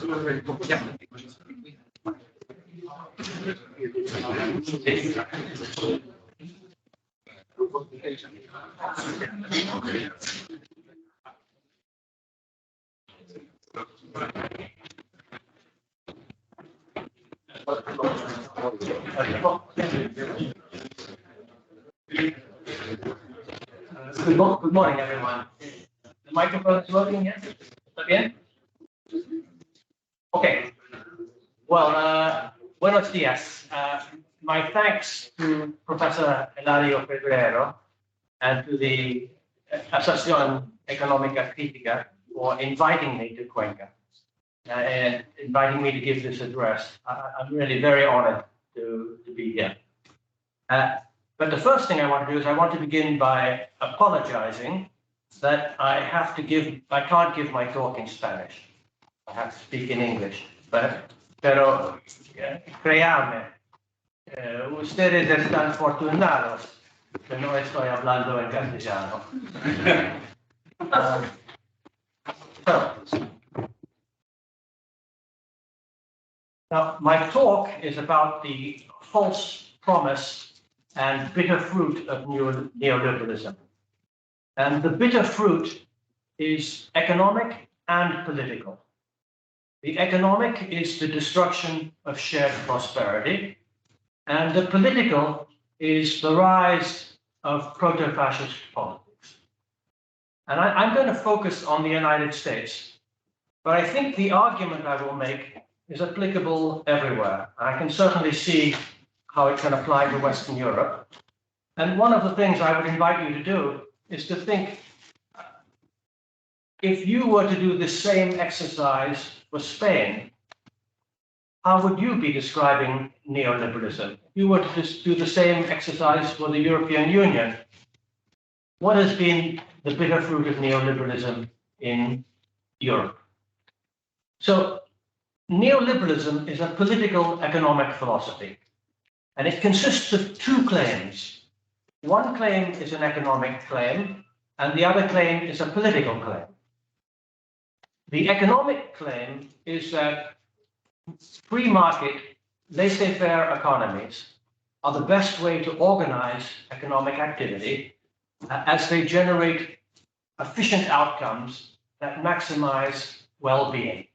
Good morning, everyone. The microphone is working, yes? Again? Okay. Well, buenos dias. My thanks to Professor Eladio Pedrero and to the Asociación Económica Crítica for inviting me to Cuenca and inviting me to give this address. I'm really very honored to be here. But the first thing I want to do is I want to begin by apologizing that I can't give my talk in Spanish. I have to speak in English. Pero créame, ustedes están fortunados que no estoy hablando en castellano. Now, my talk is about the false promise and bitter fruit of neoliberalism. And the bitter fruit is economic and political. The economic is the destruction of shared prosperity, and the political is the rise of proto-fascist politics. And I'm going to focus on the United States, but I think the argument I will make is applicable everywhere. I can certainly see how it can apply to Western Europe. And one of the things I would invite you to do is to think, if you were to do the same exercise for Spain, how would you be describing neoliberalism? If you were to do the same exercise for the European Union, what has been the bitter fruit of neoliberalism in Europe? So neoliberalism is a political economic philosophy, and it consists of two claims. One claim is an economic claim, and the other claim is a political claim. The economic claim is that free market, laissez-faire economies are the best way to organize economic activity as they generate efficient outcomes that maximize well-being.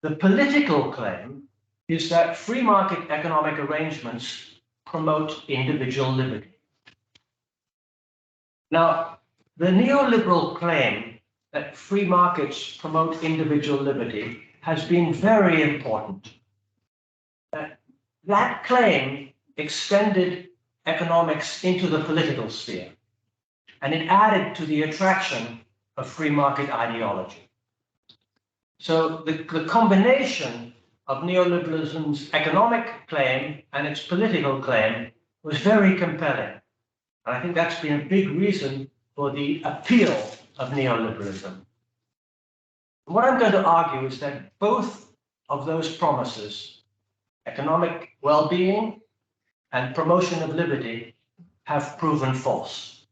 The political claim is that free market economic arrangements promote individual liberty. Now, the neoliberal claim that free markets promote individual liberty has been very important. That claim extended economics into the political sphere, and it added to the attraction of free market ideology. So the combination of neoliberalism's economic claim and its political claim was very compelling. And I think that's been a big reason for the appeal of neoliberalism. What I'm going to argue is that both of those promises, economic well-being and promotion of liberty, have proven false.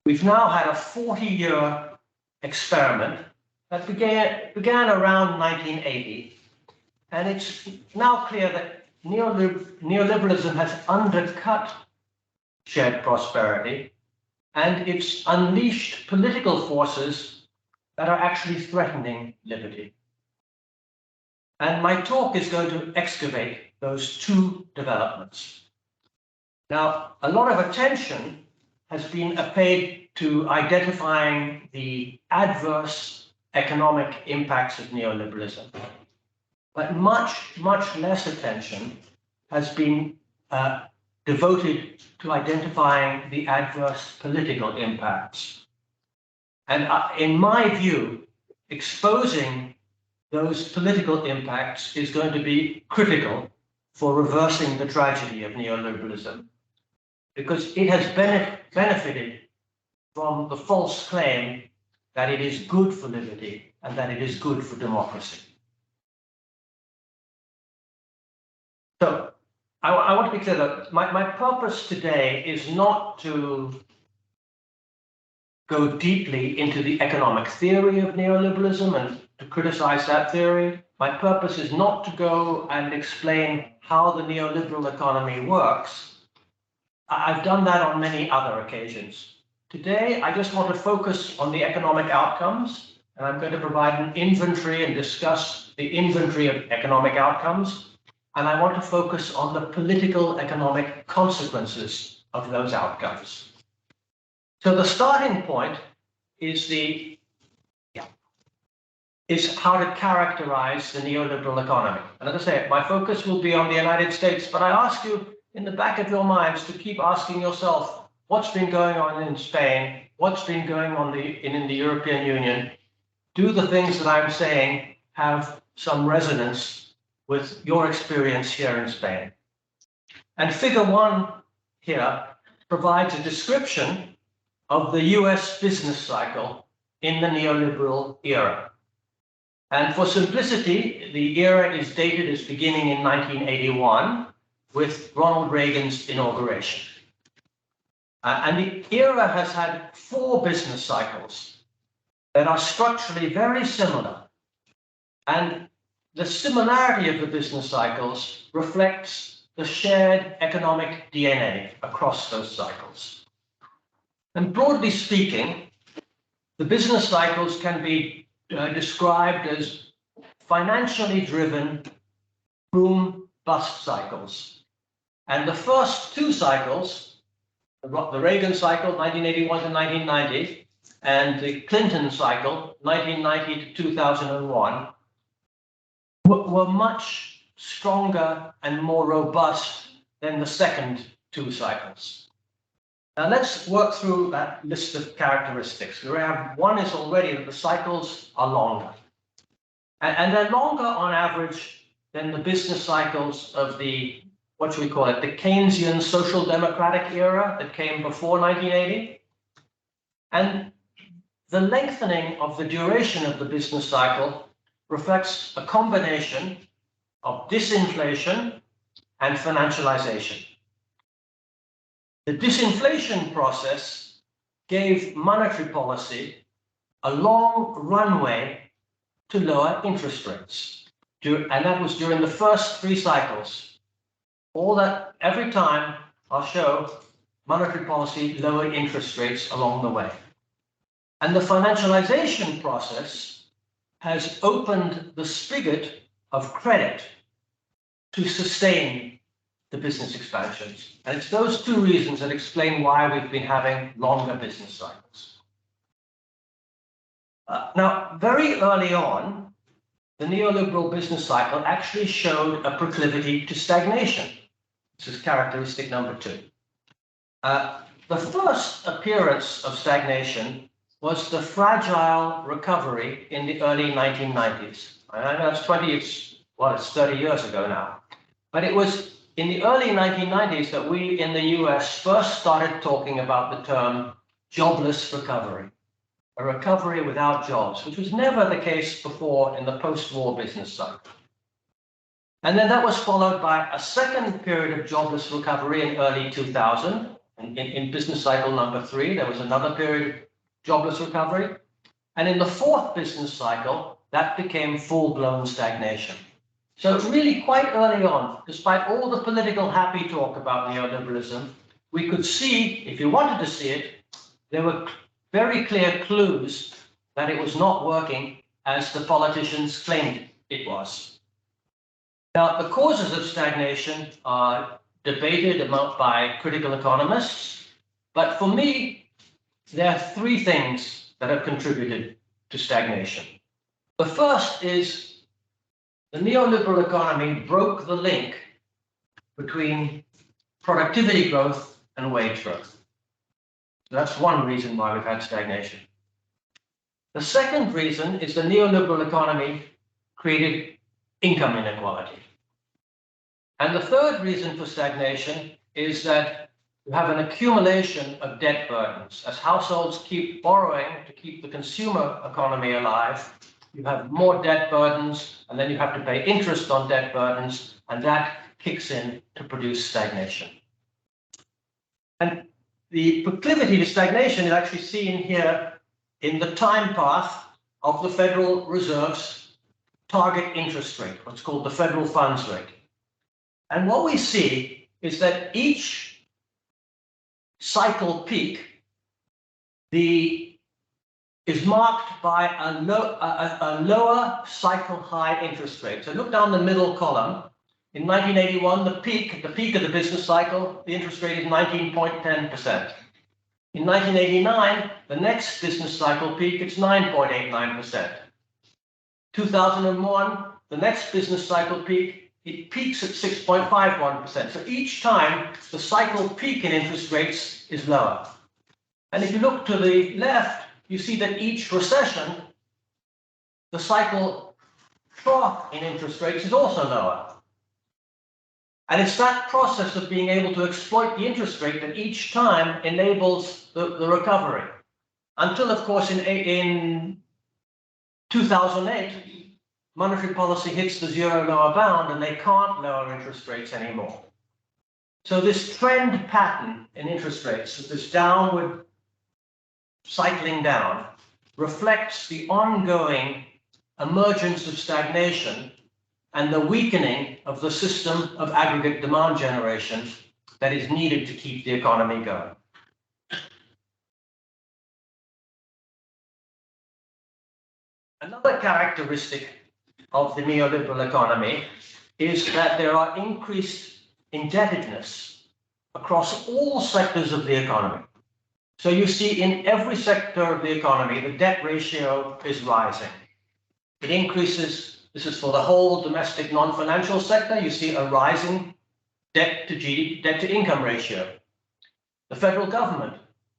We've now had a 40-year experiment that began around 1980, and it's now clear that neoliberalism has undercut shared prosperity, and it's unleashed political forces that are actually threatening liberty. And my talk is going to excavate those two developments. Now, a lot of attention has been paid to identifying the adverse economic impacts of neoliberalism, but much less attention has been devoted to identifying the adverse political impacts. And in my view, exposing those political impacts is going to be critical for reversing the tragedy of neoliberalism, because it has benefited from the false claim that it is good for liberty and that it is good for democracy. So I want to be clear that my purpose today is not to go deeply into the economic theory of neoliberalism and to criticize that theory. My purpose is not to go and explain how the neoliberal economy works. I've done that on many other occasions. Today, I just want to focus on the economic outcomes, and I'm going to provide an inventory and discuss the inventory of economic outcomes. And I want to focus on the political economic consequences of those outcomes. So the starting point is how to characterize the neoliberal economy. And as I say, my focus will be on the United States, but I ask you in the back of your minds to keep asking yourself, what's been going on in Spain? What's been going on in the European Union? Do the things that I'm saying have some resonance with your experience here in Spain? And figure 1 here provides a description of the US business cycle in the neoliberal era. And for simplicity, the era is dated as beginning in 1981 with Ronald Reagan's inauguration. And the era has had 4 business cycles that are structurally very similar. And the similarity of the business cycles reflects the shared economic DNA across those cycles. And broadly speaking, the business cycles can be described as financially driven boom-bust cycles. And the first 2 cycles, the Reagan cycle, 1981 to 1990, and the Clinton cycle, 1990 to 2001, were much stronger and more robust than the second 2 cycles. Now let's work through that list of characteristics. We have one is already that the cycles are longer. And they're longer on average than the business cycles of the, what should we call it, the Keynesian social democratic era that came before 1980. And the lengthening of the duration of the business cycle reflects a combination of disinflation and financialization. The disinflation process gave monetary policy a long runway to lower interest rates. And that was during the first 3 cycles. Every time I'll show monetary policy lowered interest rates along the way. And the financialization process has opened the spigot of credit to sustain the business expansions. And it's those 2 reasons that explain why we've been having longer business cycles. Now, very early on, the neoliberal business cycle actually showed a proclivity to stagnation. This is characteristic number 2. The first appearance of stagnation was the fragile recovery in the early 1990s. I know it's 30 years ago now. But it was in the early 1990s that we in the US first started talking about the term jobless recovery, a recovery without jobs, which was never the case before in the post-war business cycle. And then that was followed by a second period of jobless recovery in early 2000. In business cycle number 3, there was another period of jobless recovery. And in the 4th business cycle, that became full-blown stagnation. So really quite early on, despite all the political happy talk about neoliberalism, we could see, if you wanted to see it, there were very clear clues that it was not working as the politicians claimed it was. Now, the causes of stagnation are debated by critical economists, but for me, there are 3 things that have contributed to stagnation. The first is the neoliberal economy broke the link between productivity growth and wage growth. So that's one reason why we've had stagnation. The second reason is the neoliberal economy created income inequality. And the third reason for stagnation is that you have an accumulation of debt burdens. As households keep borrowing to keep the consumer economy alive, you have more debt burdens, and then you have to pay interest on debt burdens, and that kicks in to produce stagnation. And the proclivity to stagnation is actually seen here in the time path of the Federal Reserve's target interest rate, what's called the federal funds rate. And what we see is that each cycle peak is marked by a lower cycle high interest rate. So look down the middle column. In 1981, the peak of the business cycle, the interest rate is 19.10%. In 1989, the next business cycle peak, it's 9.89%. 2001, the next business cycle peak, it peaks at 6.51%. So each time, the cycle peak in interest rates is lower. And if you look to the left, you see that each recession, the cycle trough in interest rates is also lower. And it's that process of being able to exploit the interest rate that each time enables the recovery. Until, of course, in 2008, monetary policy hits the zero lower bound and they can't lower interest rates anymore. So this trend pattern in interest rates, this downward cycling down, reflects the ongoing emergence of stagnation and the weakening of the system of aggregate demand generation that is needed to keep the economy going. Another characteristic of the neoliberal economy is that there are increased indebtedness across all sectors of the economy. So you see in every sector of the economy, the debt ratio is rising. It increases, this is for the whole domestic non-financial sector, you see a rising debt to income ratio. The federal government,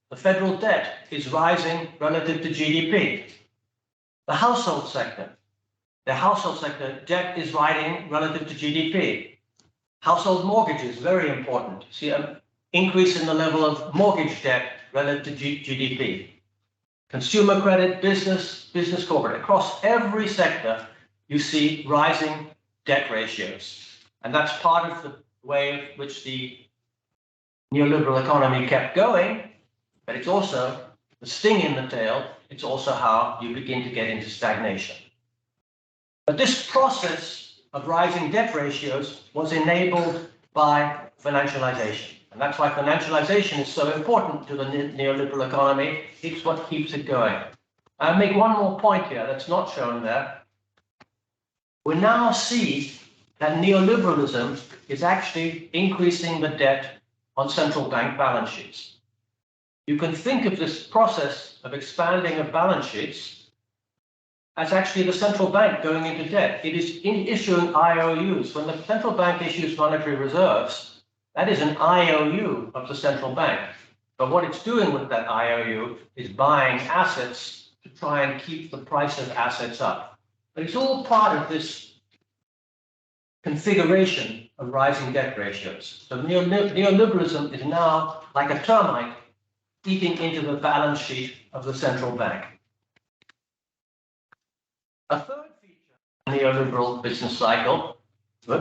the federal debt is rising relative to GDP. The household sector debt is rising relative to GDP. Household mortgages, very important. See an increase in the level of mortgage debt relative to GDP. Consumer credit, business, corporate. Across every sector, you see rising debt ratios. And that's part of the way in which the neoliberal economy kept going, but it's also the sting in the tail. It's also how you begin to get into stagnation. But this process of rising debt ratios was enabled by financialization. And that's why financialization is so important to the neoliberal economy. It's what keeps it going. I'll make one more point here that's not shown there. We now see that neoliberalism is actually increasing the debt on central bank balance sheets. You can think of this process of expanding of balance sheets as actually the central bank going into debt. It is issuing IOUs. When the central bank issues monetary reserves, that is an IOU of the central bank. But what it's doing with that IOU is buying assets to try and keep the price of assets up. But it's all part of this configuration of rising debt ratios. So neoliberalism is now like a termite eating into the balance sheet of the central bank. A third feature of the neoliberal business cycle, a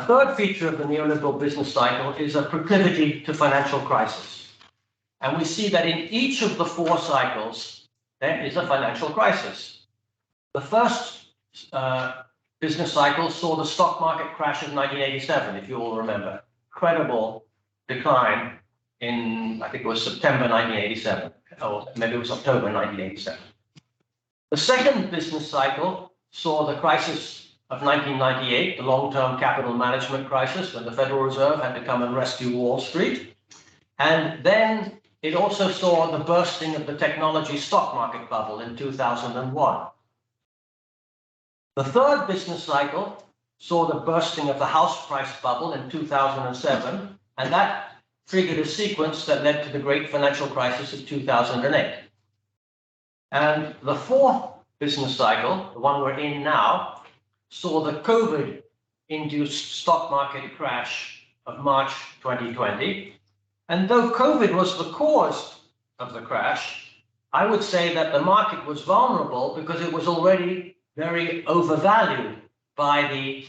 third feature of the neoliberal business cycle is a proclivity to financial crisis. And we see that in each of the four cycles, there is a financial crisis. The first business cycle saw the stock market crash of 1987, if you all remember. Incredible decline in, I think it was September 1987, or maybe it was October 1987. The second business cycle saw the crisis of 1998, the long-term capital management crisis, when the Federal Reserve had to come and rescue Wall Street. And then it also saw the bursting of the technology stock market bubble in 2001. The third business cycle saw the bursting of the house price bubble in 2007, and that triggered a sequence that led to the great financial crisis of 2008. And the fourth business cycle, the one we're in now, saw the COVID-induced stock market crash of March 2020. And though COVID was the cause of the crash, I would say that the market was vulnerable because it was already very overvalued by the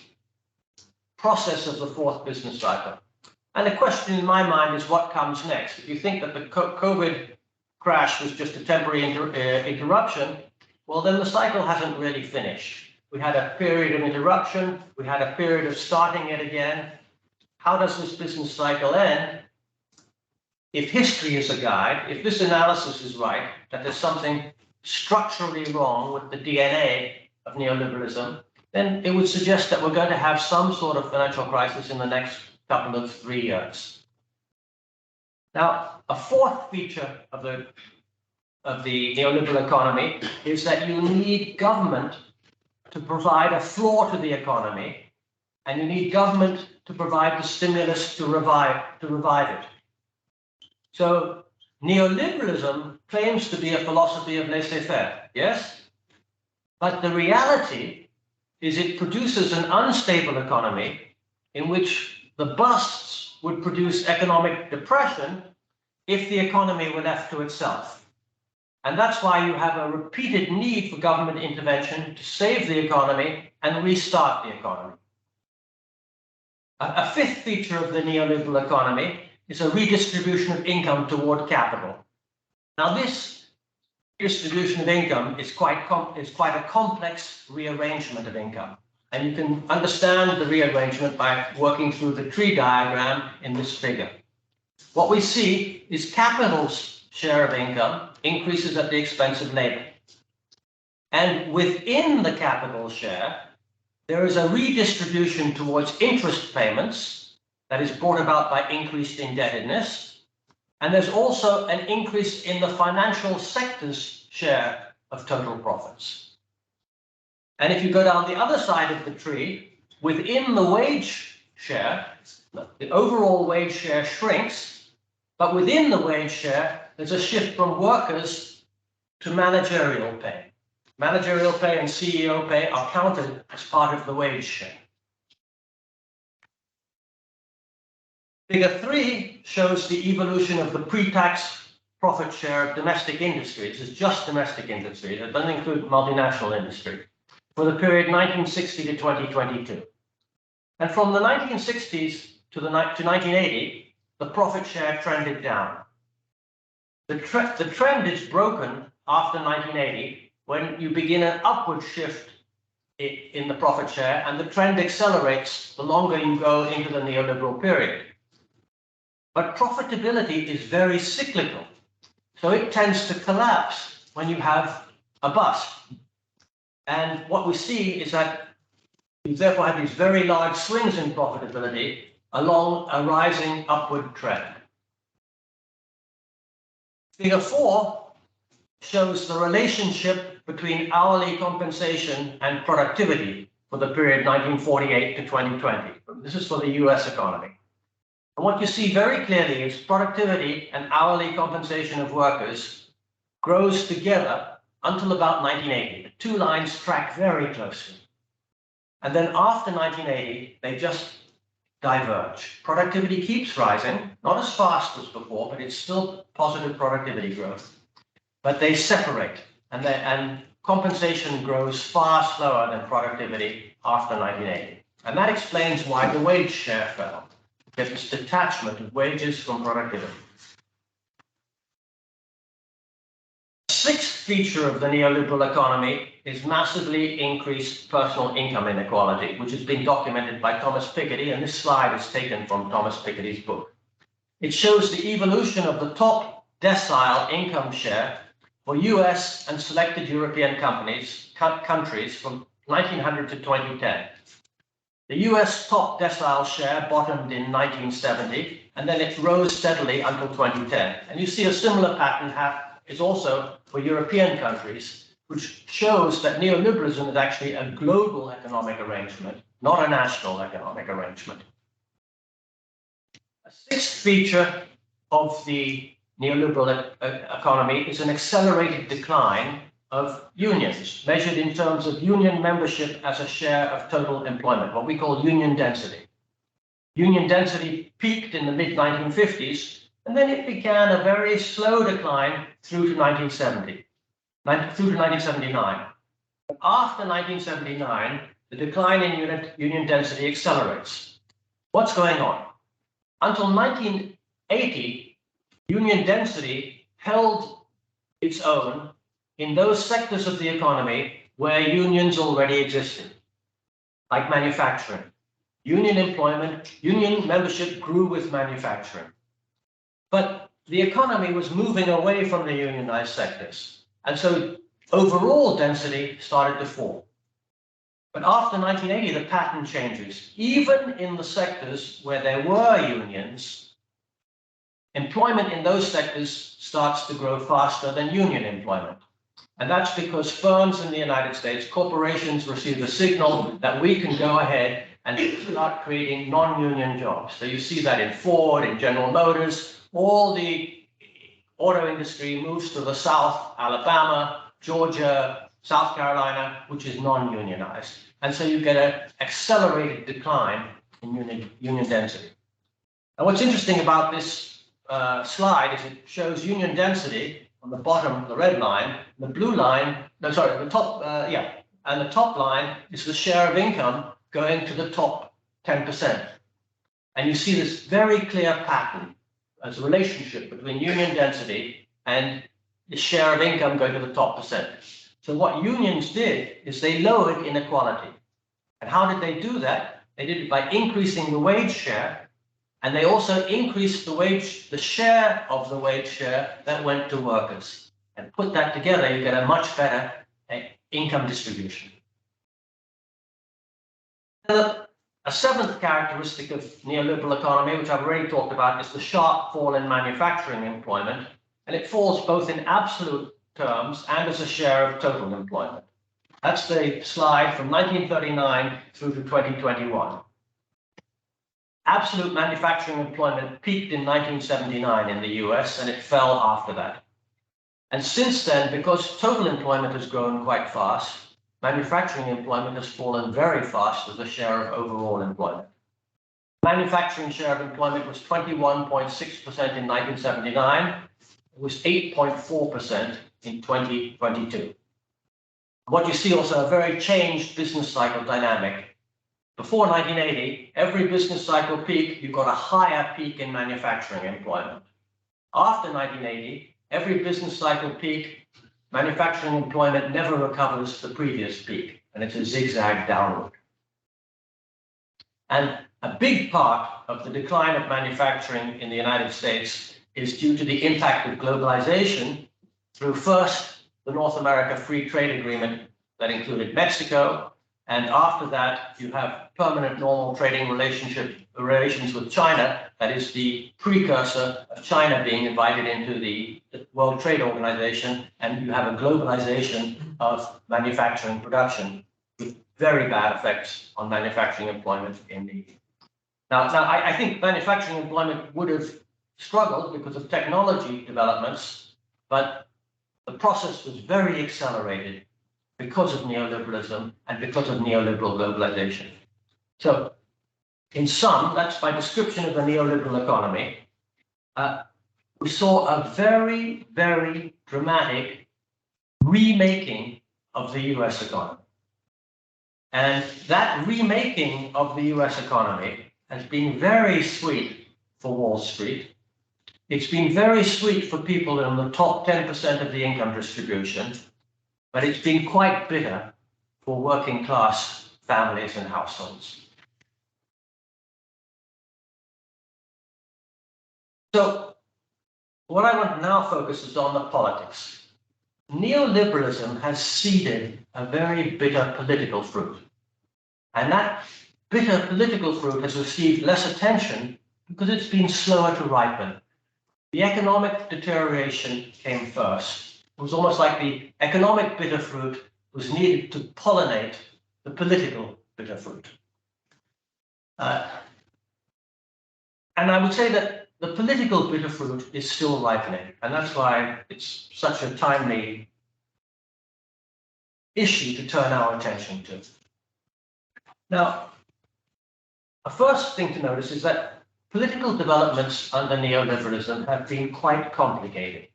process of the fourth business cycle. And the question in my mind is what comes next? If you think that the COVID crash was just a temporary interruption, well, then the cycle hasn't really finished. We had a period of interruption. We had a period of starting it again. How does this business cycle end? If history is a guide, if this analysis is right, that there's something structurally wrong with the DNA of neoliberalism, then it would suggest that we're going to have some sort of financial crisis in the next couple of 3 years. Now, a fourth feature of the neoliberal economy is that you need government to provide a floor to the economy, and you need government to provide the stimulus to revive it. So neoliberalism claims to be a philosophy of laissez-faire, yes? But the reality is it produces an unstable economy in which the busts would produce economic depression if the economy were left to itself. And that's why you have a repeated need for government intervention to save the economy and restart the economy. A fifth feature of the neoliberal economy is a redistribution of income toward capital. Now, this distribution of income is quite a complex rearrangement of income. And you can understand the rearrangement by working through the tree diagram in this figure. What we see is capital's share of income increases at the expense of labor. And within the capital share, there is a redistribution towards interest payments that is brought about by increased indebtedness. And there's also an increase in the financial sector's share of total profits. And if you go down the other side of the tree, within the wage share, the overall wage share shrinks, but within the wage share, there's a shift from workers to managerial pay. Managerial pay and CEO pay are counted as part of the wage share. Figure 3 shows the evolution of the pre-tax profit share of domestic industries. It's just domestic industry. It doesn't include multinational industry for the period 1960 to 2022. And from the 1960s to 1980, the profit share trended down. The trend is broken after 1980 when you begin an upward shift in the profit share, and the trend accelerates the longer you go into the neoliberal period. But profitability is very cyclical, so it tends to collapse when you have a bust. And what we see is that you therefore have these very large swings in profitability along a rising upward trend. Figure 4 shows the relationship between hourly compensation and productivity for the period 1948 to 2020. This is for the US economy. And what you see very clearly is productivity and hourly compensation of workers grows together until about 1980. The two lines track very closely. And then after 1980, they just diverge. Productivity keeps rising, not as fast as before, but it's still positive productivity growth. But they separate, and compensation grows far slower than productivity after 1980. And that explains why the wage share fell. There's this detachment of wages from productivity. The sixth feature of the neoliberal economy is massively increased personal income inequality, which has been documented by Thomas Piketty, and this slide is taken from Thomas Piketty's book. It shows the evolution of the top decile income share for US and selected European countries from 1900 to 2010. The US top decile share bottomed in 1970, and then it rose steadily until 2010. And you see a similar pattern is also for European countries, which shows that neoliberalism is actually a global economic arrangement, not a national economic arrangement. A sixth feature of the neoliberal economy is an accelerated decline of unions, measured in terms of union membership as a share of total employment, what we call union density. Union density peaked in the mid-1950s, and then it began a very slow decline through to 1979. After 1979, the decline in union density accelerates. What's going on? until 1980, union density held its own in those sectors of the economy where unions already existed, like manufacturing. Union membership grew with manufacturing. But the economy was moving away from the unionized sectors. And so overall density started to fall. But after 1980, the pattern changes. Even in the sectors where there were unions, employment in those sectors starts to grow faster than union employment. And that's because firms in the United States, corporations, receive a signal that we can go ahead and start creating non-union jobs. So you see that in Ford, in General Motors, all the auto industry moves to the South, Alabama, Georgia, South Carolina, which is non-unionized. And so you get an accelerated decline in union density. And what's interesting about this slide is it shows union density on the bottom, the red line, the blue line, no, sorry, the top, and the top line is the share of income going to the top 10%. And you see this very clear pattern as a relationship between union density and the share of income going to the top percentage. So what unions did is they lowered inequality. And how did they do that? They did it by increasing the wage share, and they also increased the share of the wage share that went to workers. And put that together, you get a much better income distribution. A seventh characteristic of neoliberal economy, which I've already talked about, is the sharp fall in manufacturing employment. And it falls both in absolute terms and as a share of total employment. That's the slide from 1939 through to 2021. Absolute manufacturing employment peaked in 1979 in the US, and it fell after that. And since then, because total employment has grown quite fast, manufacturing employment has fallen very fast as a share of overall employment. Manufacturing share of employment was 21.6% in 1979. It was 8.4% in 2022. What you see also a very changed business cycle dynamic. Before 1980, every business cycle peak, you got a higher peak in manufacturing employment. After 1980, every business cycle peak, manufacturing employment never recovers the previous peak, and it's a zigzag downward. And a big part of the decline of manufacturing in the United States is due to the impact of globalization through first the North America Free Trade Agreement that included Mexico, and after that you have permanent normal trading relations with China. That is the precursor of China being invited into the World Trade Organization, and you have a globalization of manufacturing production with very bad effects on manufacturing employment in the Now I think manufacturing employment would have struggled because of technology developments, but the process was very accelerated because of neoliberalism and because of neoliberal globalization. So in sum, that's my description of the neoliberal economy. We saw a very, very dramatic remaking of the US economy. And that remaking of the US economy has been very sweet for Wall Street. It's been very sweet for people in the top 10% of the income distribution, but it's been quite bitter for working class families and households. So what I want to now focus is on the politics. Neoliberalism has seeded a very bitter political fruit. And that bitter political fruit has received less attention because it's been slower to ripen. The economic deterioration came first. It was almost like the economic bitter fruit was needed to pollinate the political bitter fruit. And I would say that the political bitter fruit is still ripening, and that's why it's such a timely issue to turn our attention to. Now, a first thing to notice is that political developments under neoliberalism have been quite complicated.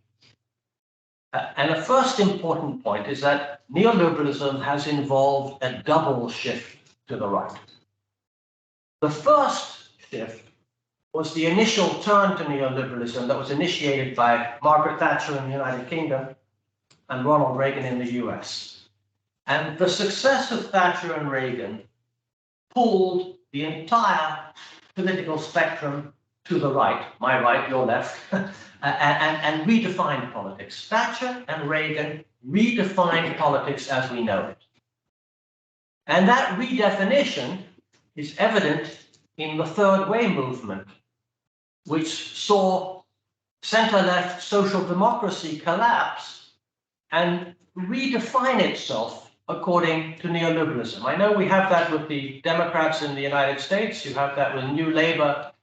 And the first important point is that neoliberalism has involved a double shift to the right. The first shift was the initial turn to neoliberalism that was initiated by Margaret Thatcher in the United Kingdom and Ronald Reagan in the US. And the success of Thatcher and Reagan pulled the entire political spectrum to the right, my right, your left, and redefined politics. Thatcher and Reagan redefined politics as we know it. And that redefinition is evident in the Third Way movement, which saw center-left social democracy collapse and redefine itself according to neoliberalism. I know we have that with the Democrats in the United States. You have that with New Labour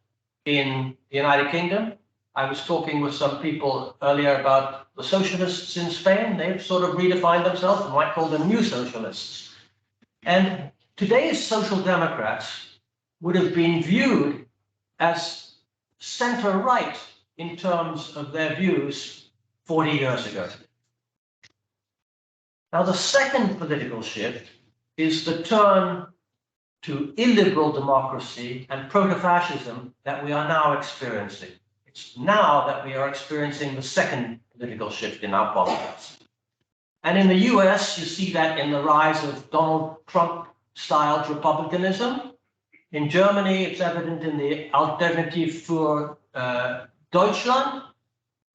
in the United Kingdom. I was talking with some people earlier about the socialists in Spain. They've sort of redefined themselves. We might call them new socialists. And today's social democrats would have been viewed as center-right in terms of their views 40 years ago. Now, the second political shift is the turn to illiberal democracy and proto-fascism that we are now experiencing. It's now that we are experiencing the second political shift in our politics. And in the US, you see that in the rise of Donald Trump-styled republicanism. In Germany, it's evident in the Alternative für Deutschland.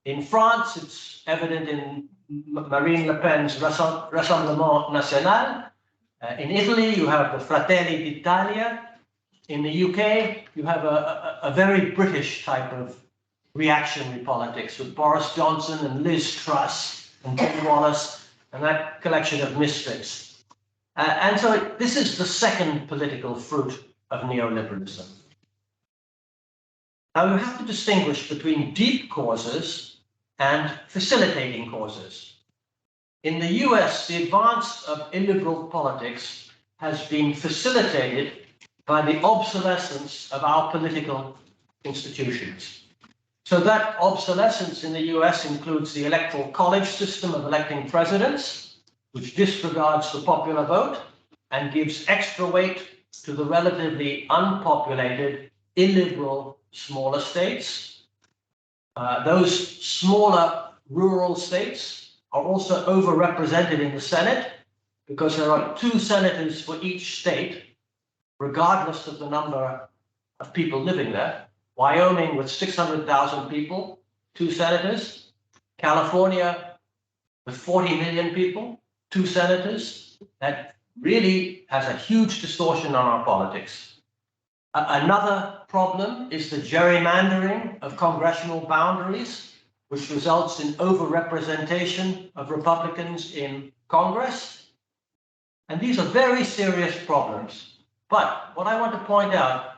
In France, it's evident in Marine Le Pen's Rassemblement National. In Italy, you have the Fratelli d'Italia. In the UK, you have a very British type of reactionary politics with Boris Johnson and Liz Truss and Ben Wallace and that collection of misfits. And so this is the second political fruit of neoliberalism. Now, you have to distinguish between deep causes and facilitating causes. In the US, the advance of illiberal politics has been facilitated by the obsolescence of our political institutions. So that obsolescence in the US includes the electoral college system of electing presidents, which disregards the popular vote and gives extra weight to the relatively unpopulated, illiberal smaller states. Those smaller rural states are also overrepresented in the Senate because there are 2 senators for each state, regardless of the number of people living there. Wyoming with 600,000 people, 2 senators. California with 40 million people, 2 senators. That really has a huge distortion on our politics. Another problem is the gerrymandering of congressional boundaries, which results in overrepresentation of Republicans in Congress. And these are very serious problems. But what I want to point out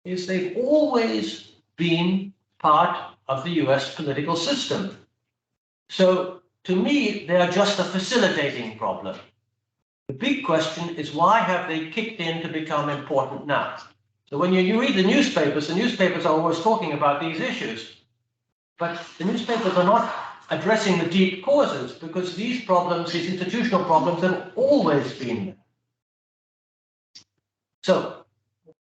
is they've always been part of the US political system. So to me, they are just a facilitating problem. The big question is, why have they kicked in to become important now? So when you read the newspapers are always talking about these issues. But the newspapers are not addressing the deep causes, because these problems, these institutional problems, have always been there. So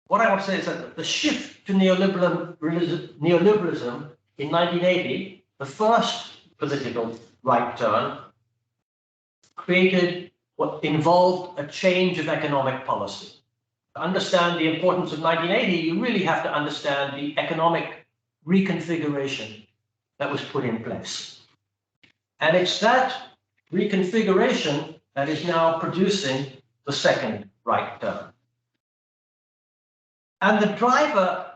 what I want to say is that the shift to neoliberalism in 1980, the first political right turn, created what involved a change of economic policy. To understand the importance of 1980, you really have to understand the economic reconfiguration that was put in place. And it's that reconfiguration that is now producing the second right turn. And the driver,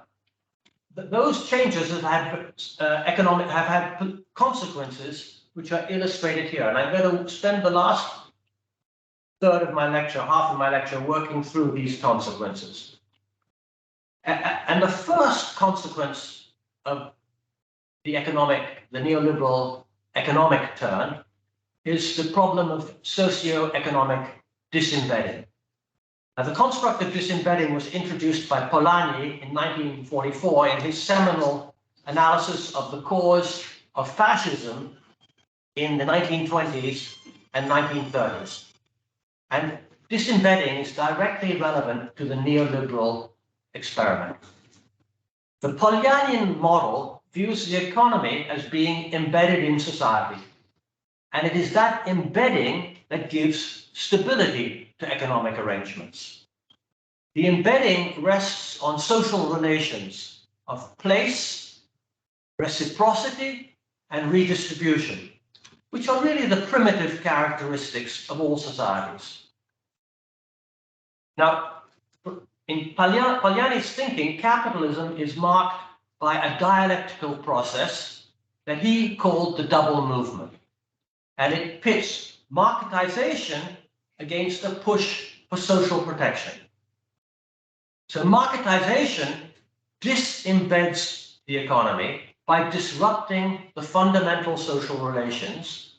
those changes have had consequences which are illustrated here. And I'm going to spend the last third of my lecture, half of my lecture, working through these consequences. And the first consequence of the neoliberal economic turn is the problem of socio-economic disembedding. Now, the construct of disembedding was introduced by Polanyi in 1944 in his seminal analysis of the cause of fascism in the 1920s and 1930s. And disembedding is directly relevant to the neoliberal experiment. The Pollyannian model views the economy as being embedded in society, and it is that embedding that gives stability to economic arrangements. The embedding rests on social relations of place, reciprocity, and redistribution, which are really the primitive characteristics of all societies. Now, in Polanyi's thinking, capitalism is marked by a dialectical process that he called the double movement. And it pits marketization against a push for social protection. So marketization disembeds the economy by disrupting the fundamental social relations,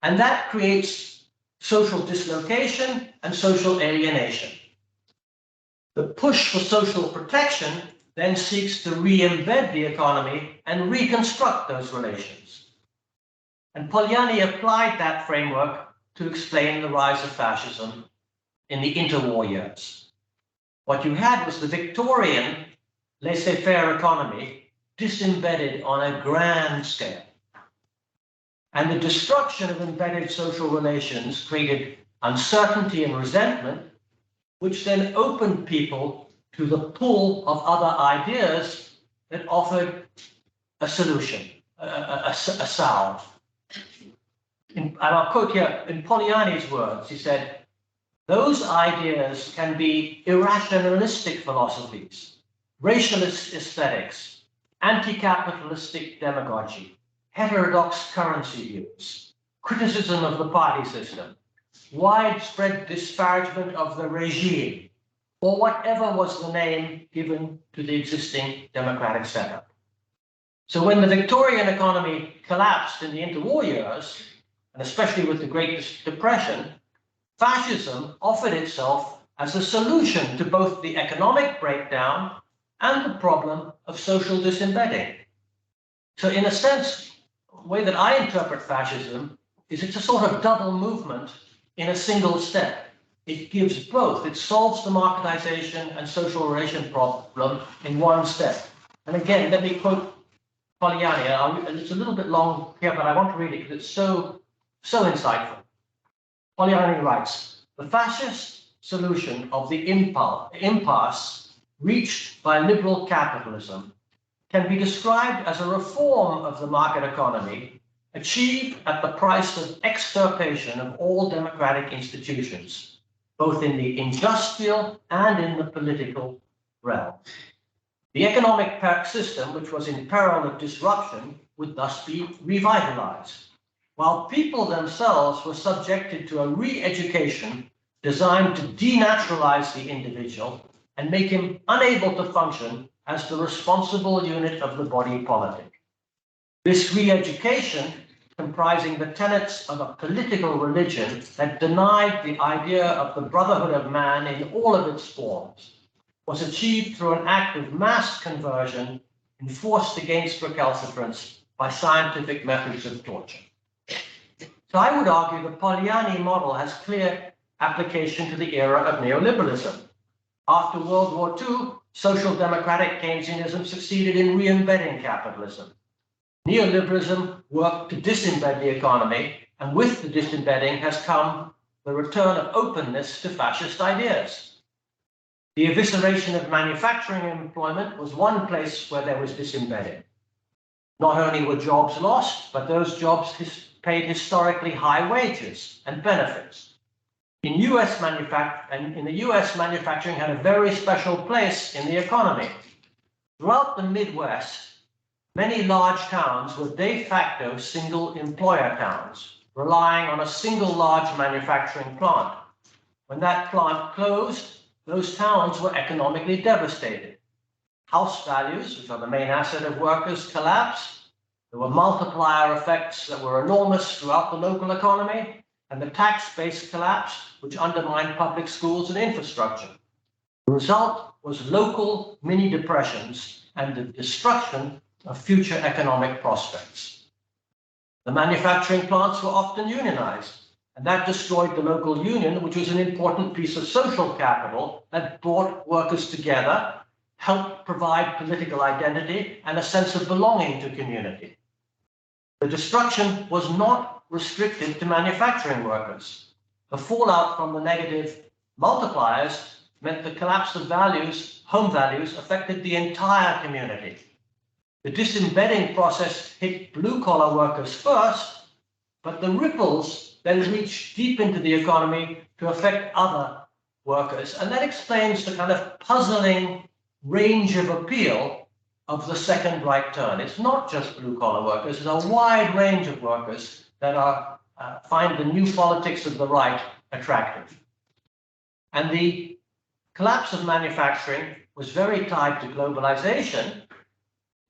and that creates social dislocation and social alienation. The push for social protection then seeks to re-embed the economy and reconstruct those relations. And Polanyi applied that framework to explain the rise of fascism in the interwar years. What you had was the Victorian laissez-faire economy disembedded on a grand scale. And the destruction of embedded social relations created uncertainty and resentment, which then opened people to the pull of other ideas that offered a solution, a salve. And I'll quote here in Polanyi's words, he said, "Those ideas can be irrationalistic philosophies, racialist aesthetics, anti-capitalistic demagogy, heterodox currency views, criticism of the party system, widespread disparagement of the regime, or whatever was the name given to the existing democratic setup." So when the Victorian economy collapsed in the interwar years, and especially with the Great Depression, fascism offered itself as a solution to both the economic breakdown and the problem of social disembedding. So in a sense, the way that I interpret fascism is it's a sort of double movement in a single step. It gives both. It solves the marketization and social relation problem in one step. And again, let me quote Polanyi. It's a little bit long here, but I want to read it because it's so insightful. Polanyi writes, "The fascist solution of the impasse reached by liberal capitalism can be described as a reform of the market economy achieved at the price of extirpation of all democratic institutions, both in the industrial and in the political realm. The economic system, which was in peril of disruption, would thus be revitalized, while people themselves were subjected to a re-education designed to denaturalize the individual and make him unable to function as the responsible unit of the body politic. This re-education, comprising the tenets of a political religion that denied the idea of the brotherhood of man in all of its forms, was achieved through an act of mass conversion enforced against recalcitrants by scientific methods of torture." So I would argue the Polanyi model has clear application to the era of neoliberalism. After World War II, social democratic Keynesianism succeeded in re-embedding capitalism. Neoliberalism worked to disembed the economy, and with the disembedding has come the return of openness to fascist ideas. The evisceration of manufacturing employment was one place where there was disembedding. Not only were jobs lost, but those jobs paid historically high wages and benefits. In the US, manufacturing had a very special place in the economy. Throughout the Midwest, many large towns were de facto single employer towns, relying on a single large manufacturing plant. When that plant closed, those towns were economically devastated. House values, which are the main asset of workers, collapsed. There were multiplier effects that were enormous throughout the local economy, and the tax base collapsed, which undermined public schools and infrastructure. The result was local mini depressions and the destruction of future economic prospects. The manufacturing plants were often unionized, and that destroyed the local union, which was an important piece of social capital that brought workers together helped provide political identity and a sense of belonging to community. The destruction was not restricted to manufacturing workers. The fallout from the negative multipliers meant the collapse of values, home values, affected the entire community. The disembedding process hit blue-collar workers first, but the ripples then reached deep into the economy to affect other workers. And that explains the kind of puzzling range of appeal of the second right turn. It's not just blue-collar workers, it's a wide range of workers that are find the new politics of the right attractive. And the collapse of manufacturing was very tied to globalization,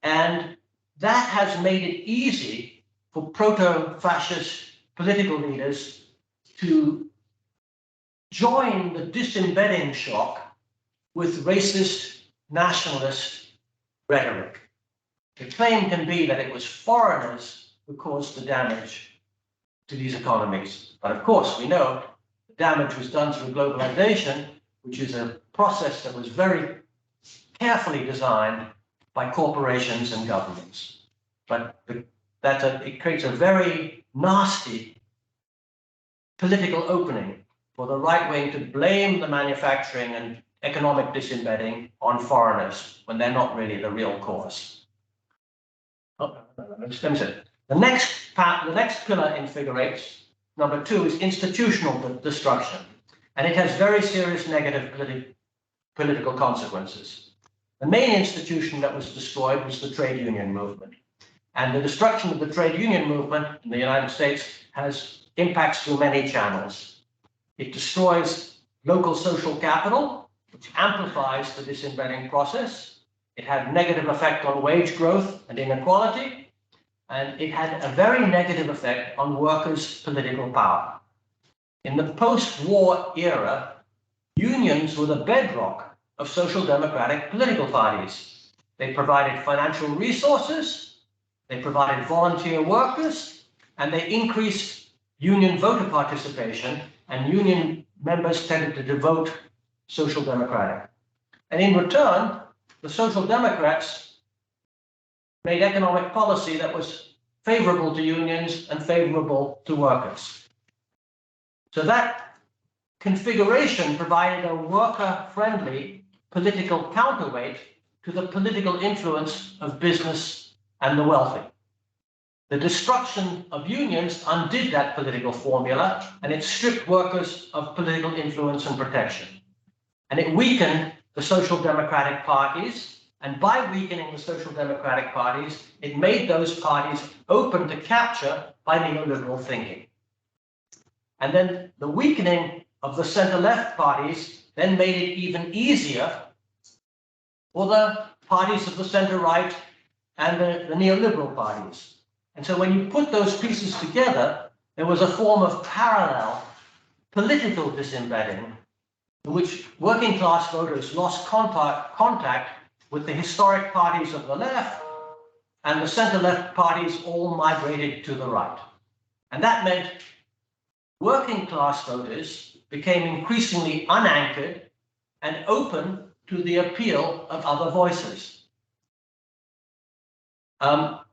and that has made it easy for proto-fascist political leaders to join the disembedding shock with racist, nationalist rhetoric. The claim can be that it was foreigners who caused the damage to these economies. But of course, we know the damage was done through globalization, which is a process that was very carefully designed by corporations and governments. But it creates a very nasty political opening for the right wing to blame the manufacturing and economic disembedding on foreigners when they're not really the real cause. The next pillar in figure 8, number 2, is institutional destruction, and it has very serious negative political consequences. The main institution that was destroyed was the trade union movement. And the destruction of the trade union movement in the United States has impacts through many channels. It destroys local social capital, which amplifies the disembedding process. It had a negative effect on wage growth and inequality, and it had a very negative effect on workers' political power. In the post-war era, unions were the bedrock of social democratic political parties. They provided financial resources, they provided volunteer workers, and they increased union voter participation, and union members tended to vote social democratic. And in return, the social democrats made economic policy that was favorable to unions and favorable to workers. So that configuration provided a worker-friendly political counterweight to the political influence of business and the wealthy. The destruction of unions undid that political formula, and it stripped workers of political influence and protection. And it weakened the social democratic parties, and by weakening the social democratic parties, it made those parties open to capture by neoliberal thinking. And then the weakening of the center-left parties then made it even easier for the parties of the center-right and the neoliberal parties. And so when you put those pieces together, there was a form of parallel political disembedding in which working class voters lost contact with the historic parties of the left, and the center-left parties all migrated to the right. And that meant working class voters became increasingly unanchored and open to the appeal of other voices.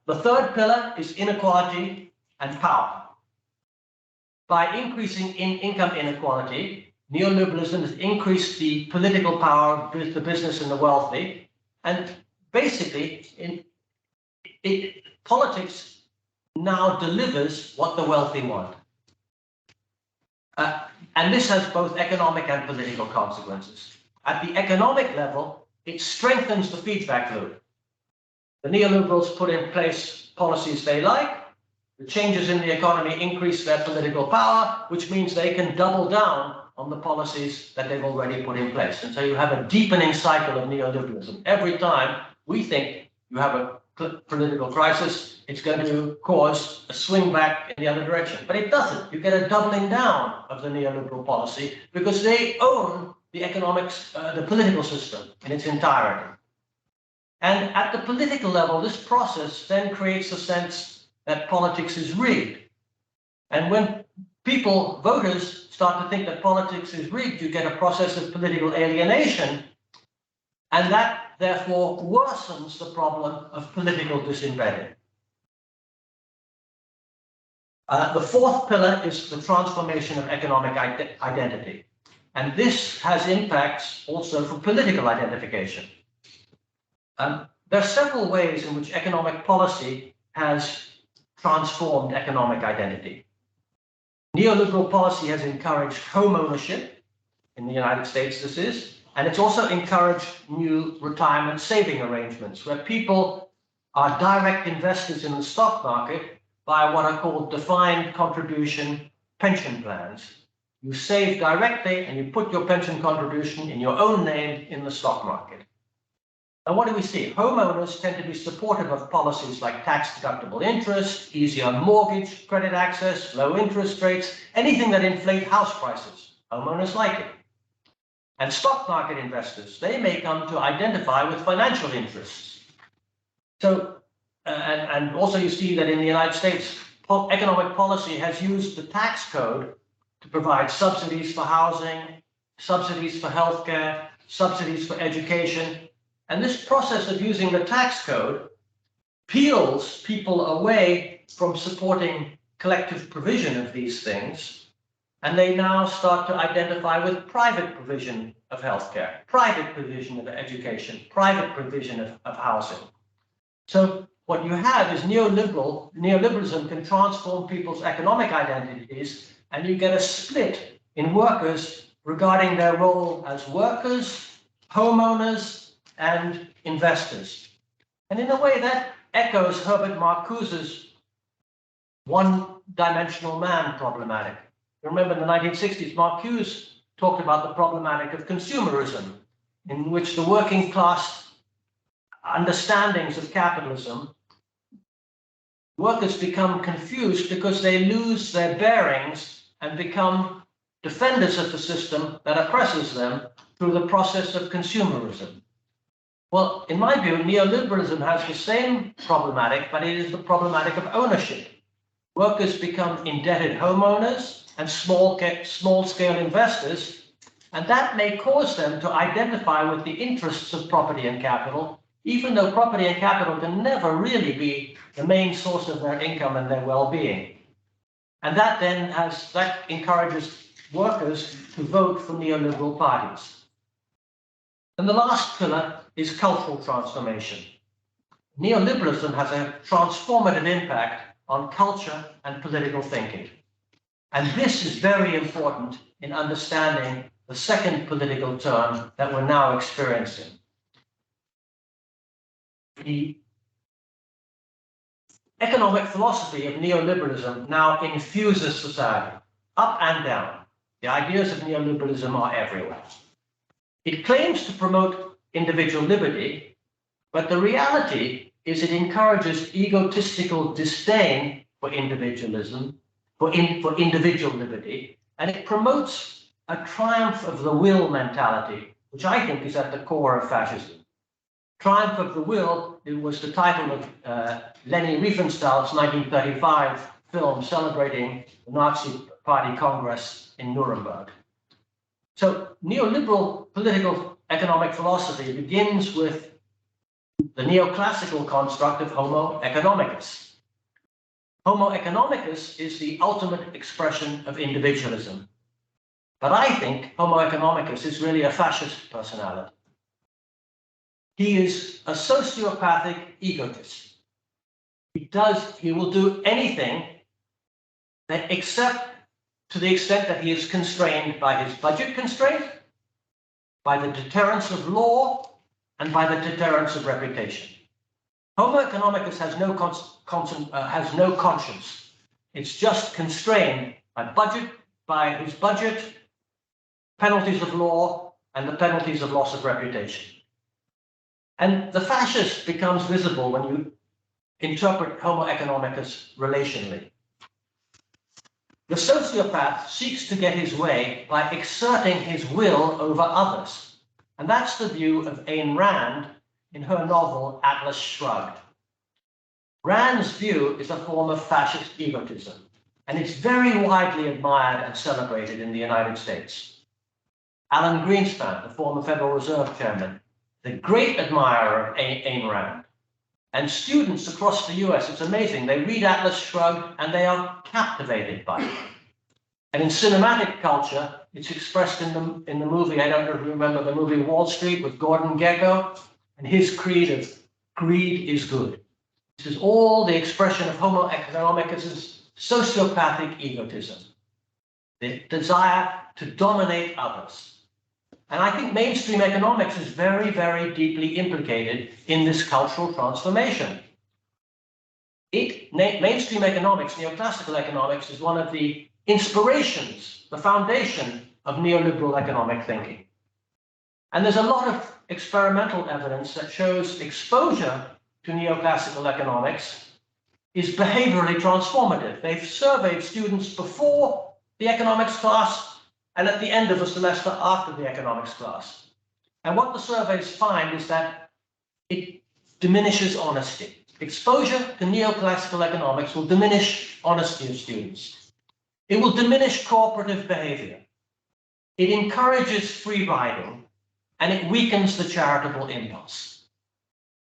The third pillar is inequality and power. By increasing income inequality, neoliberalism has increased the political power of the business and the wealthy, and basically, politics now delivers what the wealthy want. And this has both economic and political consequences. At the economic level, it strengthens the feedback loop. The neoliberals put in place policies they like. The changes in the economy increase their political power, which means they can double down on the policies that they've already put in place. And so you have a deepening cycle of neoliberalism. Every time we think you have a political crisis, it's going to cause a swing back in the other direction. But it doesn't. You get a doubling down of the neoliberal policy because they own the economics, the political system in its entirety. And at the political level, this process then creates a sense that politics is rigged. And when people, voters, start to think that politics is rigged, you get a process of political alienation, and that therefore worsens the problem of political disembedding. The fourth pillar is the transformation of economic identity. And this has impacts also for political identification. There are several ways in which economic policy has transformed economic identity. Neoliberal policy has encouraged home ownership, in the United States this is, and it's also encouraged new retirement saving arrangements where people are direct investors in the stock market by what are called defined contribution pension plans. You save directly and you put your pension contribution in your own name in the stock market. And what do we see? Homeowners tend to be supportive of policies like tax-deductible interest, easier mortgage credit access, low interest rates, anything that inflate house prices. Homeowners like it. And stock market investors, they may come to identify with financial interests. So, and also you see that in the United States, economic policy has used the tax code to provide subsidies for housing, subsidies for healthcare, subsidies for education. And this process of using the tax code peels people away from supporting collective provision of these things. And they now start to identify with private provision of healthcare, private provision of education, private provision of housing. So what you have is neoliberalism can transform people's economic identities, and you get a split in workers regarding their role as workers, homeowners, and investors. And in a way that echoes Herbert Marcuse's one-dimensional man problematic. Remember in the 1960s, Marcuse talked about the problematic of consumerism, in which the working class understandings of capitalism, workers become confused because they lose their bearings and become defenders of the system that oppresses them through the process of consumerism. Well, in my view, neoliberalism has the same problematic, but it is the problematic of ownership. Workers become indebted homeowners and small-scale investors, and that may cause them to identify with the interests of property and capital, even though property and capital can never really be the main source of their income and their well-being. And that then encourages workers to vote for neoliberal parties. And the last pillar is cultural transformation. Neoliberalism has a transformative impact on culture and political thinking. And this is very important in understanding the second political term that we're now experiencing. The economic philosophy of neoliberalism now infuses society, up and down. The ideas of neoliberalism are everywhere. It claims to promote individual liberty, but the reality is it encourages egotistical disdain for individualism, for individual liberty, and it promotes a triumph of the will mentality, which I think is at the core of fascism. Triumph of the Will, it was the title of Leni Riefenstahl's 1935 film celebrating the Nazi Party Congress in Nuremberg. So neoliberal political economic philosophy begins with the neoclassical construct of Homo economicus. Homo economicus is the ultimate expression of individualism. But I think Homo economicus is really a fascist personality. He is a sociopathic egotist. He will do anything except to the extent that he is constrained by his budget constraint, by the deterrence of law, and by the deterrence of reputation. Homo economicus has no conscience. It's just constrained by his budget, penalties of law, and the penalties of loss of reputation. And the fascist becomes visible when you interpret Homo economicus relationally. The sociopath seeks to get his way by exerting his will over others. And that's the view of Ayn Rand in her novel Atlas Shrugged. Rand's view is a form of fascist egotism, and it's very widely admired and celebrated in the United States. Alan Greenspan, the former Federal Reserve Chairman, the great admirer of Ayn Rand. And students across the US, it's amazing, they read Atlas Shrugged and they are captivated by it. And in cinematic culture, it's expressed in the movie, I don't know if you remember the movie Wall Street with Gordon Gekko, and his creed of greed is good. This is all the expression of Homo economicus' sociopathic egotism, the desire to dominate others. And I think mainstream economics is very, very deeply implicated in this cultural transformation. Mainstream economics, neoclassical economics, is one of the inspirations, the foundation of neoliberal economic thinking. And there's a lot of experimental evidence that shows exposure to neoclassical economics is behaviorally transformative. They've surveyed students before the economics class and at the end of the semester after the economics class. And what the surveys find is that it diminishes honesty. Exposure to neoclassical economics will diminish honesty of students. It will diminish cooperative behavior. It encourages free riding, and it weakens the charitable impulse.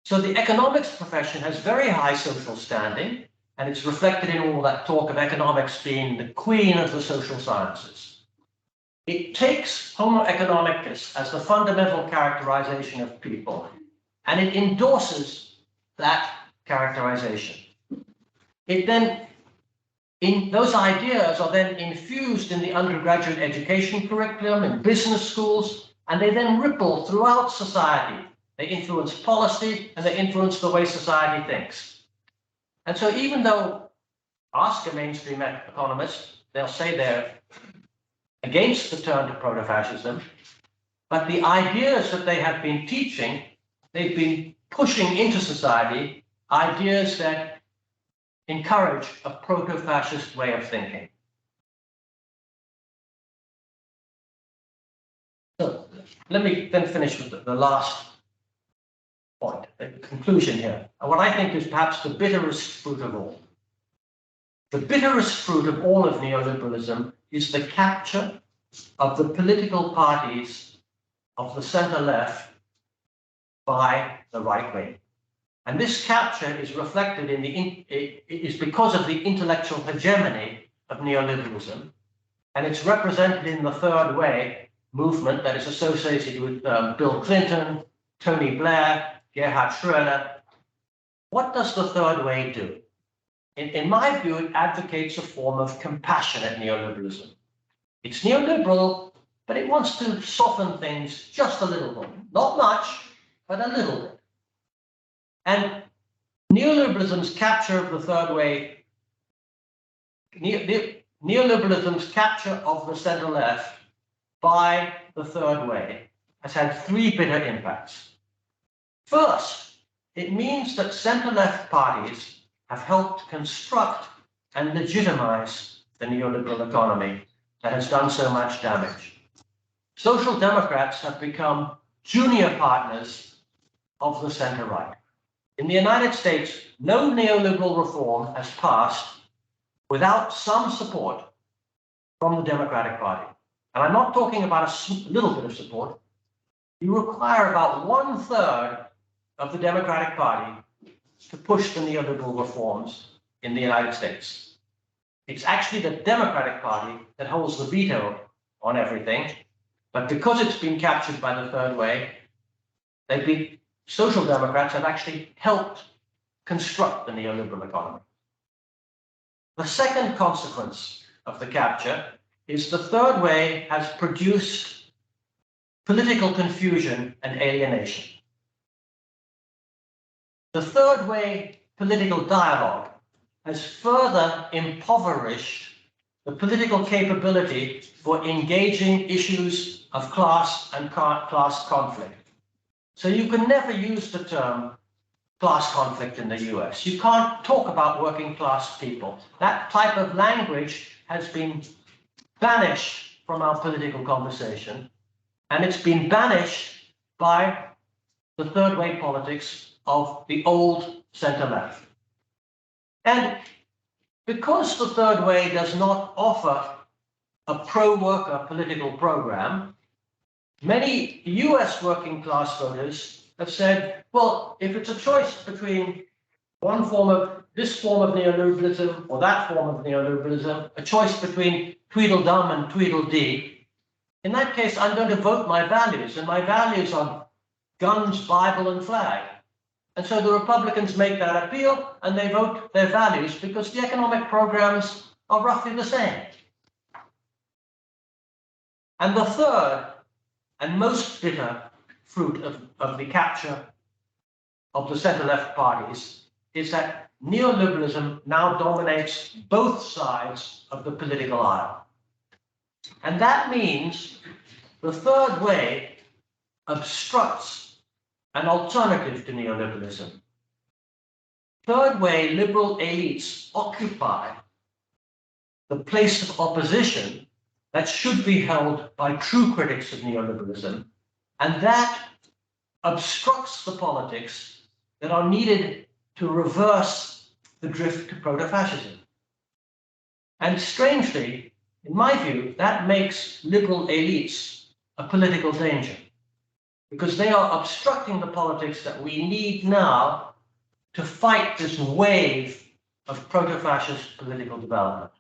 So the economics profession has very high social standing, and it's reflected in all that talk of economics being the queen of the social sciences. It takes Homo economicus as the fundamental characterization of people, and it endorses that characterization. It then, those ideas are then infused in the undergraduate education curriculum, in business schools, and they then ripple throughout society. They influence policy, and they influence the way society thinks. And so even though, ask a mainstream economist, they'll say they're against the turn to proto-fascism, but the ideas that they have been teaching, they've been pushing into society ideas that encourage a proto-fascist way of thinking. So let me then finish with the last point, the conclusion here, and what I think is perhaps the bitterest fruit of all. The bitterest fruit of all of neoliberalism is the capture of the political parties of the center-left by the right wing. And this capture is reflected is because of the intellectual hegemony of neoliberalism, and it's represented in the third way movement that is associated with Bill Clinton, Tony Blair, Gerhard Schröder. What does the third way do? In my view, it advocates a form of compassionate neoliberalism. It's neoliberal, but it wants to soften things just a little bit. Not much, but a little bit. And neoliberalism's capture of the third way, neoliberalism's capture of the center-left by the third way has had three bitter impacts. First, it means that center-left parties have helped construct and legitimize the neoliberal economy that has done so much damage. Social democrats have become junior partners of the center-right. In the United States, no neoliberal reform has passed without some support from the Democratic Party. And I'm not talking about a little bit of support. You require about 1/3 of the Democratic Party to push the neoliberal reforms in the United States. It's actually the Democratic Party that holds the veto on everything, but because it's been captured by the third way, social democrats have actually helped construct the neoliberal economy. The second consequence of the capture is the third way has produced political confusion and alienation. The third way political dialogue has further impoverished the political capability for engaging issues of class and class conflict. So you can never use the term class conflict in the US. You can't talk about working class people. That type of language has been banished from our political conversation, and it's been banished by the third way politics of the old center-left. And because the third way does not offer a pro-worker political program, many US working class voters have said, well, if it's a choice between this form of neoliberalism or that form of neoliberalism, a choice between Tweedledum and Tweedledee, in that case, I'm going to vote my values, and my values are guns, Bible, and flag. And so the Republicans make that appeal, and they vote their values because the economic programs are roughly the same. And the third and most bitter fruit of the capture of the center-left parties is that neoliberalism now dominates both sides of the political aisle. And that means the third way obstructs an alternative to neoliberalism. Third way, liberal elites occupy the place of opposition that should be held by true critics of neoliberalism, and that obstructs the politics that are needed to reverse the drift to proto-fascism. And strangely, in my view, that makes liberal elites a political danger, because they are obstructing the politics that we need now to fight this wave of proto-fascist political development.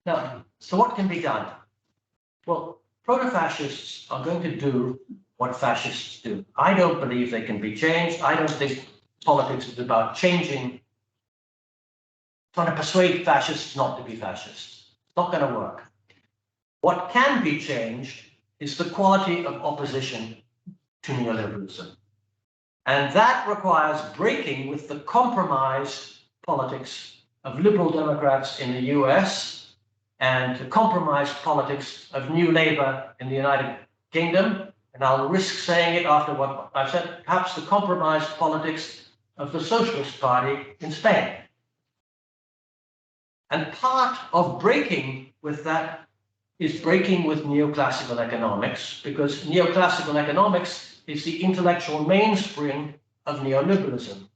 Now, so what can be done? Well, proto-fascists are going to do what fascists do. I don't believe they can be changed. I don't think politics is about changing, trying to persuade fascists not to be fascists. It's not going to work. What can be changed is the quality of opposition to neoliberalism. And that requires breaking with the compromised politics of liberal Democrats in the US and the compromised politics of New Labour in the United Kingdom. And I'll risk saying it after what I've said, perhaps the compromised politics of the Socialist Party in Spain. And part of breaking with that is breaking with neoclassical economics, because neoclassical economics is the intellectual mainspring of neoliberalism.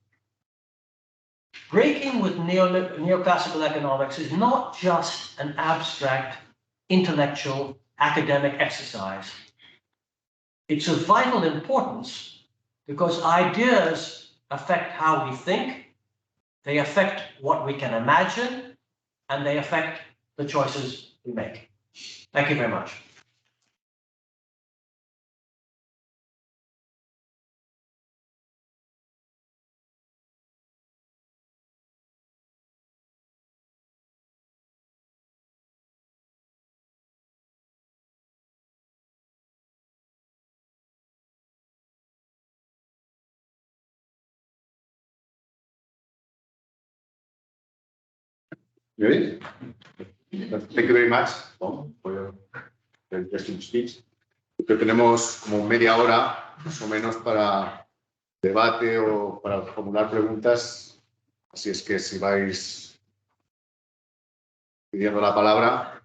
Breaking with neoclassical economics is not just an abstract intellectual academic exercise. It's of vital importance because ideas affect how we think, they affect what we can imagine, and they affect the choices we make. Thank you very much. Good. Thank you very much, Tom, for your interesting speech. Creo que tenemos como media hora, más o menos, para debate o para formular preguntas. Así es que si vais pidiendo la palabra.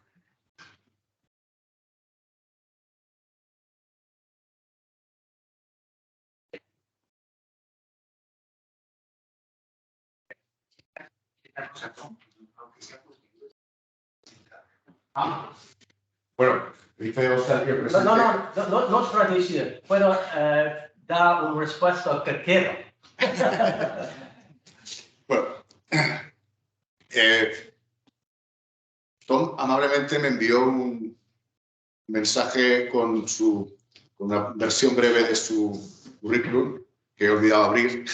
Bueno, dice Oscar que presente... No es traducir. Puedo dar una respuesta que quiero. Bueno, Tom amablemente me envió un mensaje con una versión breve de su currículum que he olvidado abrir.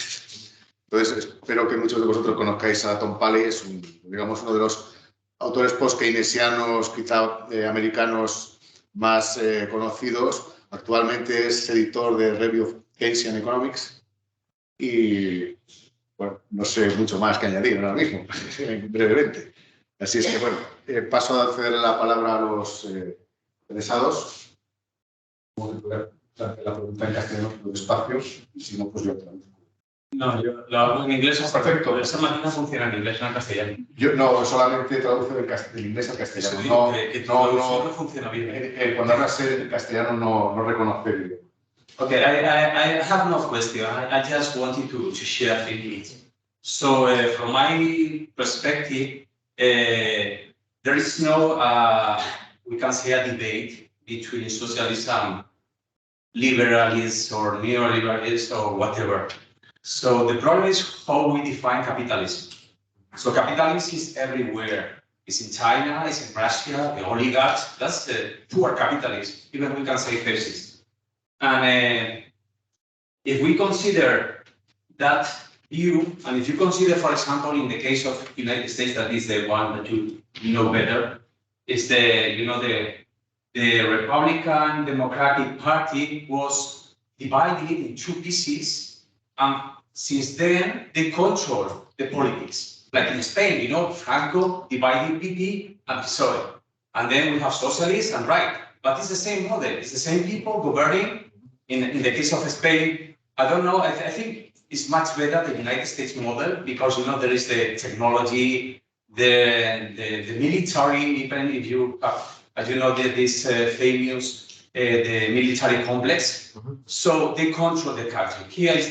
Entonces, espero que muchos de vosotros conozcáis a Tom Palley. Es digamos, uno de los autores post-keynesianos, quizá americanos, más conocidos. Actualmente es editor de Review of Keynesian Economics y, bueno, no sé mucho más que añadir ahora mismo, brevemente. Así es que, bueno, paso a ceder la palabra a los interesados. La pregunta en castellano, los espacios, y si no, pues yo traduzco. No, yo lo hago en inglés. Perfecto. De esa máquina funciona en inglés, no en castellano. Yo no, solamente traduzco del inglés al castellano. No funciona bien. Cuando hablas en castellano no reconoce el idioma. Okay, I have no question. I just wanted to share feelings. So, from my perspective, there is no, we can say, a debate between socialism liberalist or neoliberalist or whatever. So the problem is how we define capitalism. So capitalism is everywhere. It's in China, it's in Russia, the oligarchs, that's the pure capitalism, even we can say fascist. And if we consider that view, and if you consider, for example, in the case of the United States, that is the one that you know better, is the Republican Democratic Party was divided in two pieces, and since then they control the politics. Like in Spain, Franco divided PP and PSOE, and then we have socialists and right. But it's the same model. It's the same people governing. In the case of Spain, I don't know. I think it's much better the United States model because there is the technology, the military. Even if you have, as you know, this famous the military complex. So they control the country. Here is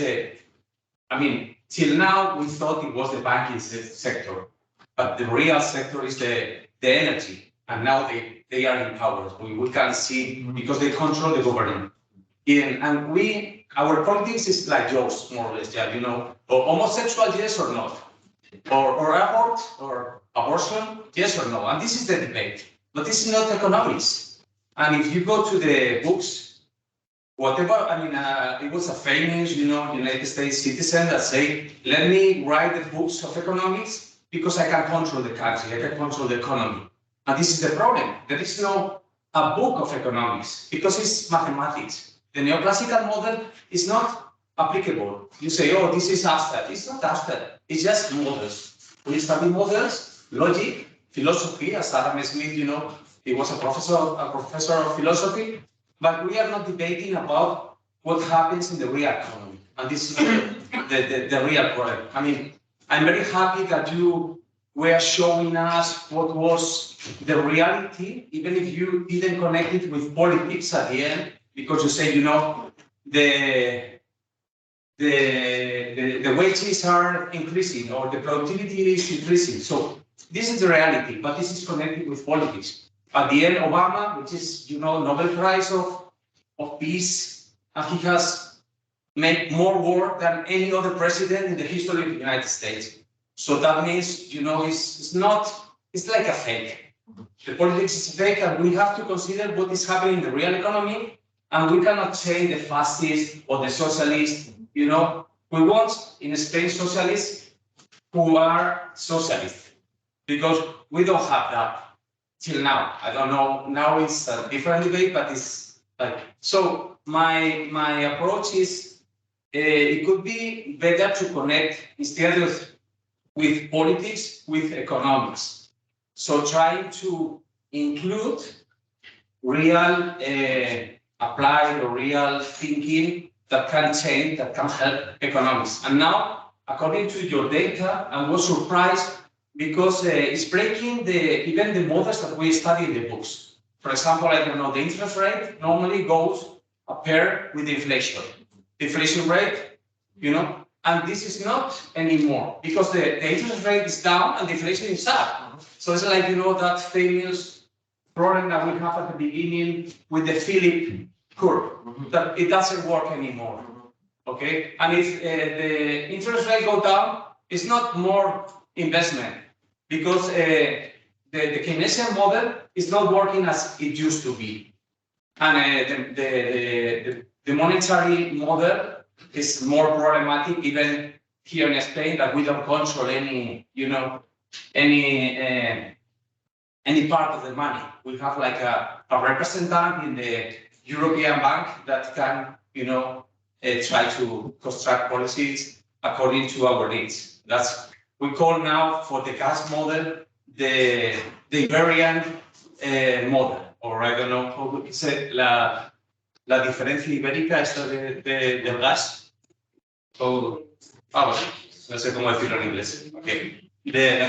till now we thought it was the banking sector, but the real sector is the energy, and now they are in power. We can see because they control the government. And our politics is like yours, more or less, or homosexual, yes or not, or abort, or abortion, yes or no, and this is the debate. But this is not economics. And if you go to the books, whatever, it was a famous, United States citizen that said, let me write the books of economics because I can control the country, I can control the economy. And this is the problem. There is no a book of economics because it's mathematics. The neoclassical model is not applicable. You say, oh, this is abstract. It's not abstract. It's just models. We study models, logic, philosophy, as Adam Smith, he was a professor of philosophy, but we are not debating about what happens in the real economy. And this is the real problem. I'm very happy that you were showing us what was the reality, even if you didn't connect it with politics at the end, because you say, the wages are increasing or the productivity is increasing. So this is the reality, but this is connected with politics. At the end, Obama, which is, Nobel Prize of Peace, and he has made more work than any other president in the history of the United States. So that means, it's like a fake. The politics is fake, and we have to consider what is happening in the real economy, and we cannot change the fascist or the socialist. We want, in Spain, socialists who are socialists, because we don't have that till now. I don't know, now it's a different debate, but it's like, so my approach is, it could be better to connect instead of with politics, with economics. So trying to include real applied or real thinking that can change, that can help economics. And now, according to your data, I was surprised because it's breaking even the models that we study in the books. For example, the interest rate normally goes a pair with inflation. The inflation rate, and this is not anymore because the interest rate is down and the inflation is up. So it's like, that famous problem that we have at the beginning with the Philip curve, that it doesn't work anymore. Okay, and if the interest rate go down, it's not more investment because the Keynesian model is not working as it used to be, and the monetary model is more problematic even here in Spain, that we don't control any part of the money. We have like a representative in the European Bank that can, try to construct policies according to our needs. That's we call now for the gas model the Iberian model, or I don't know how to say la diferencia ibérica esto del gas. No sé cómo decirlo en inglés. Okay. The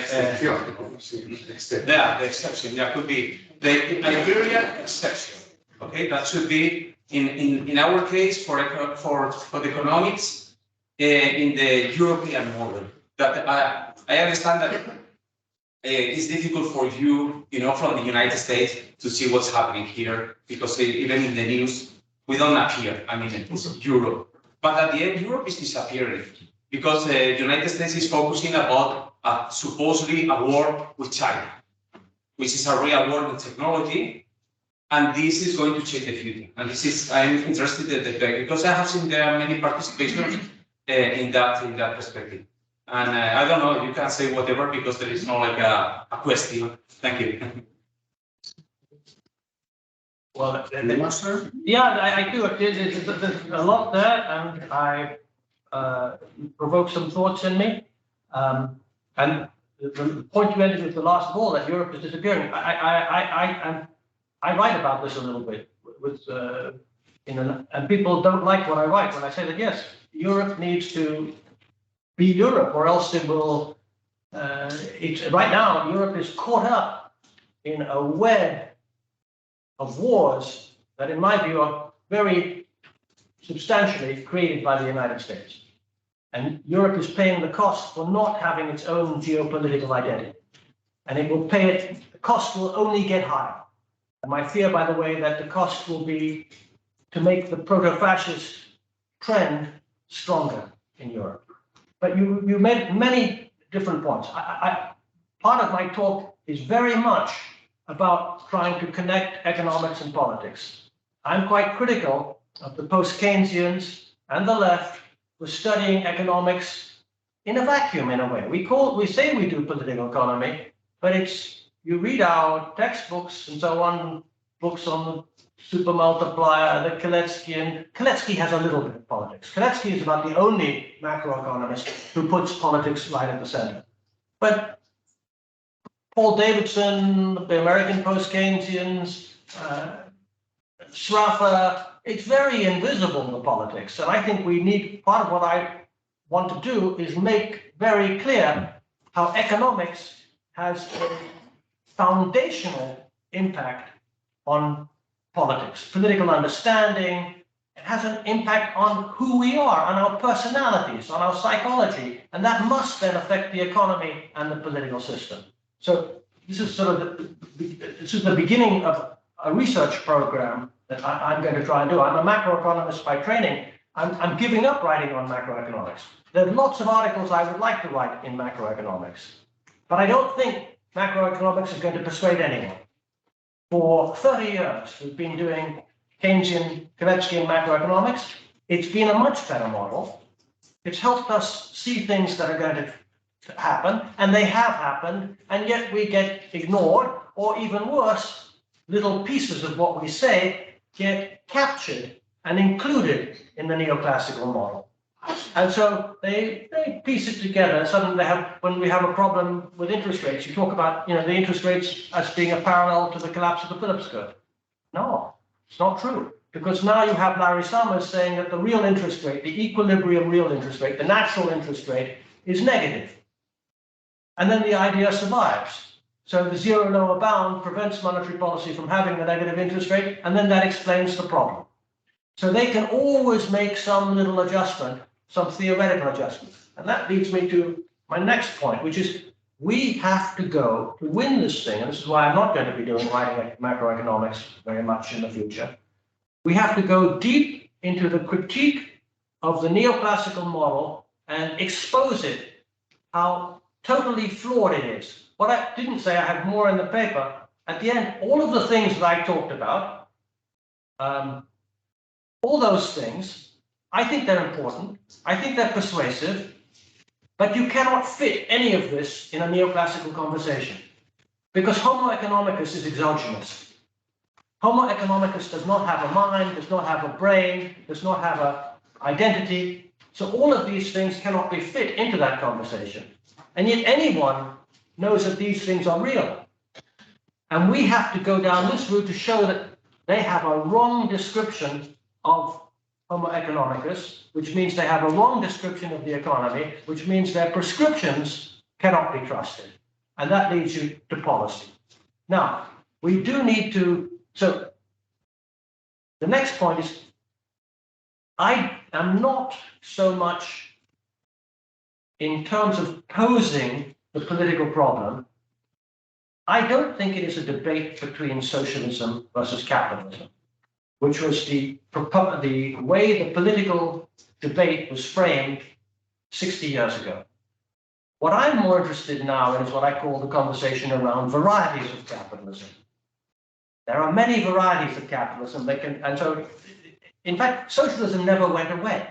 exception. That could be the Iberian exception. Okay, that should be in our case for the economics in the European model. That I understand that it's difficult for you, from the United States to see what's happening here because even in the news we don't appear. I mean, it's Europe. But at the end, Europe is disappearing because the United States is focusing about supposedly a war with China, which is a real war with technology. And this is going to change the future. And this is, I'm interested in the debate because I have seen there are many participations in that perspective. And I don't know, you can say whatever because there is no like a question. Thank you. Well, yeah, I do. There's a lot there, and I provoked some thoughts in me. And the point you ended with the last of all, that Europe is disappearing. I write about this a little bit, and people don't like what I write when I say that yes, Europe needs to be Europe, or else it will. Right now, Europe is caught up in a web of wars that, in my view, are very substantially created by the United States. And Europe is paying the cost for not having its own geopolitical identity. And it will pay it, the cost will only get higher. And my fear, by the way, that the cost will be to make the proto-fascist trend stronger in Europe. But you made many different points. Part of my talk is very much about trying to connect economics and politics. I'm quite critical of the post-Keynesians and the left for studying economics in a vacuum, in a way. We say we do political economy, but you read our textbooks and so on, books on the super multiplier, the Kalecki has a little bit of politics. Kalecki is about the only macroeconomist who puts politics right at the center. But Paul Davidson, the American post-Keynesians, Schrafer, it's very invisible, the politics. And I think we need, part of what I want to do is make very clear how economics has a foundational impact on politics, political understanding. It has an impact on who we are, on our personalities, on our psychology, and that must then affect the economy and the political system. So this is sort of the beginning of a research program that I'm going to try and do. I'm a macroeconomist by training. I'm giving up writing on macroeconomics. There are lots of articles I would like to write in macroeconomics, but I don't think macroeconomics is going to persuade anyone. For 30 years, we've been doing Keynesian, Kaleckian macroeconomics. It's been a much better model. It's helped us see things that are going to happen, and they have happened, and yet we get ignored, or even worse, little pieces of what we say get captured and included in the neoclassical model. And so they piece it together. Suddenly when we have a problem with interest rates, you talk about the interest rates as being a parallel to the collapse of the Phillips curve. No, it's not true. Because now you have Larry Summers saying that the real interest rate, the equilibrium real interest rate, the natural interest rate is negative. And then the idea survives. So the zero lower bound prevents monetary policy from having the negative interest rate, and then that explains the problem. So they can always make some little adjustment, some theoretical adjustment. And that leads me to my next point, which is we have to go to win this thing, and this is why I'm not going to be doing writing macroeconomics very much in the future. We have to go deep into the critique of the neoclassical model and expose it, how totally flawed it is. What I didn't say, I have more in the paper. At the end, all of the things that I talked about, all those things, I think they're important. I think they're persuasive, but you cannot fit any of this in a neoclassical conversation because Homo economicus is exogenous. Homo economicus does not have a mind, does not have a brain, does not have an identity. So all of these things cannot be fit into that conversation. And yet anyone knows that these things are real. And we have to go down this route to show that they have a wrong description of Homo economicus, which means they have a wrong description of the economy, which means their prescriptions cannot be trusted. And that leads you to policy. Now, we do need to, so the next point is, I am not so much in terms of posing the political problem. I don't think it is a debate between socialism versus capitalism. which was the way the political debate was framed 60 years ago. What I'm more interested in now is what I call the conversation around varieties of capitalism. There are many varieties of capitalism and so, in fact, socialism never went away.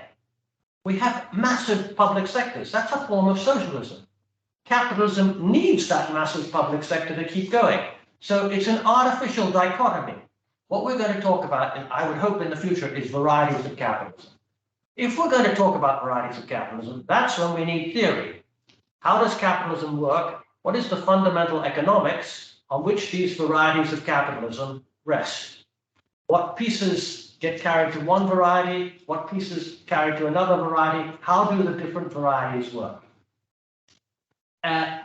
We have massive public sectors. That's a form of socialism. Capitalism needs that massive public sector to keep going. So it's an artificial dichotomy. What we're going to talk about, and I would hope in the future, is varieties of capitalism. If we're going to talk about varieties of capitalism, that's when we need theory. How does capitalism work? What is the fundamental economics on which these varieties of capitalism rest? What pieces get carried to one variety? What pieces carried to another variety? How do the different varieties work? And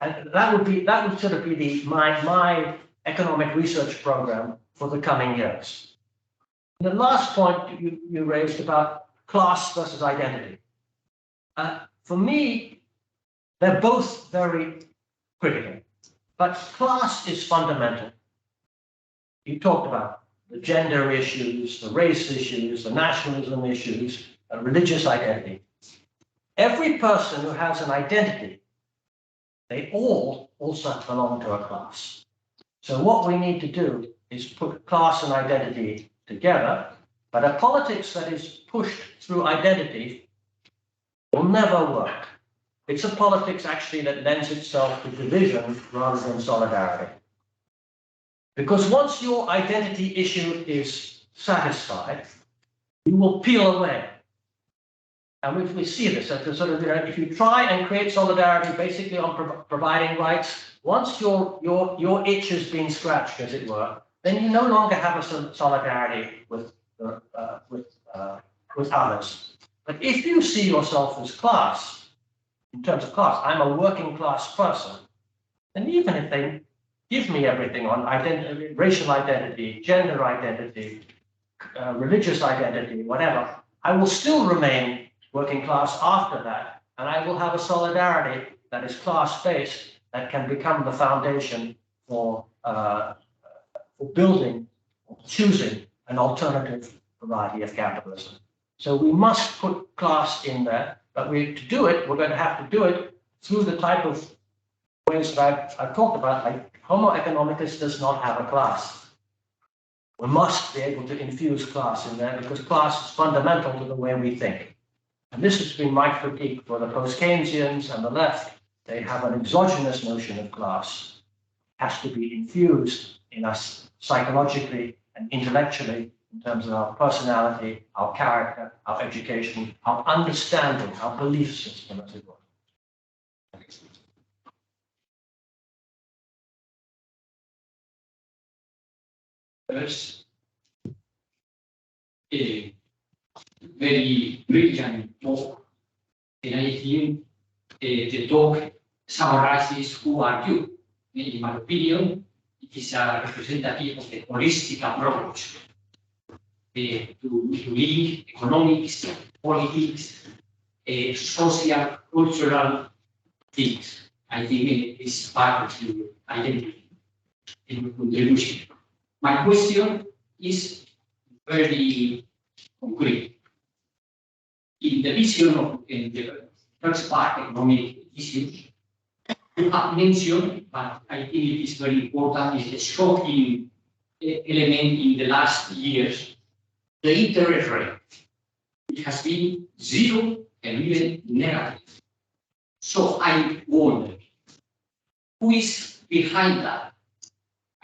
that would sort of be my economic research program for the coming years. And the last point you raised about class versus identity. For me, they're both very critical, but class is fundamental. You talked about the gender issues, the race issues, the nationalism issues, religious identity. Every person who has an identity, they all also belong to a class. So what we need to do is put class and identity together, but a politics that is pushed through identity will never work. It's a politics actually that lends itself to division rather than solidarity. Because once your identity issue is satisfied, you will peel away. And we see this at the sort of, if you try and create solidarity basically on providing rights, once your itch has been scratched, as it were, then you no longer have a solidarity with others. But if you see yourself as class, in terms of class, I'm a working class person, then even if they give me everything on identity, racial identity, gender identity, religious identity, whatever, I will still remain working class after that, and I will have a solidarity that is class-based that can become the foundation for building, or choosing an alternative variety of capitalism. So we must put class in there, but to do it, we're going to have to do it through the type of ways that I've talked about. Like Homo economicus does not have a class. We must be able to infuse class in there because class is fundamental to the way we think. And this has been my critique for the post-Keynesians and the left. They have an exogenous notion of class. It has to be infused in us psychologically and intellectually in terms of our personality, our character, our education, our understanding, our belief system, as it were. First, a very brilliant talk, and I think the talk summarizes who are you. In my opinion, it is a representative of the holistic approach to link economics, politics, social, cultural things. I think it is part of your identity and your contribution. My question is very concrete. In the vision of the first part, economic issues, you have mentioned, but I think it is very important, is the shocking element in the last years, the interest rate. It has been zero and even negative. So I wonder, who is behind that?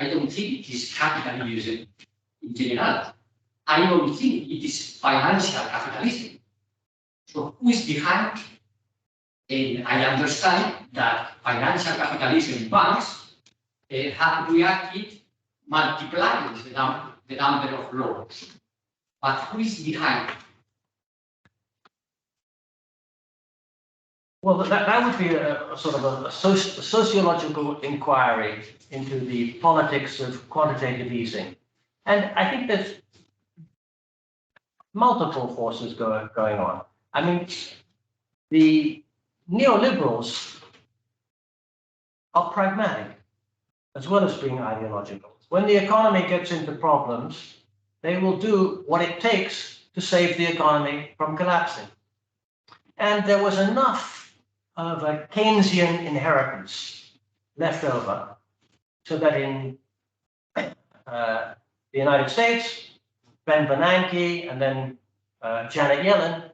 I don't think it is capitalism in general. I don't think it is financial capitalism. So who is behind? And I understand that financial capitalism banks have reacted multiplying the number of loans. But who is behind? Well, that would be a sort of a sociological inquiry into the politics of quantitative easing. And I think there's multiple forces going on. I mean, the neoliberals are pragmatic as well as being ideological. When the economy gets into problems, they will do what it takes to save the economy from collapsing. And there was ernoughh of a Keynesian inheritance left over so that in the United States, Ben Bernanke and then Janet Yellen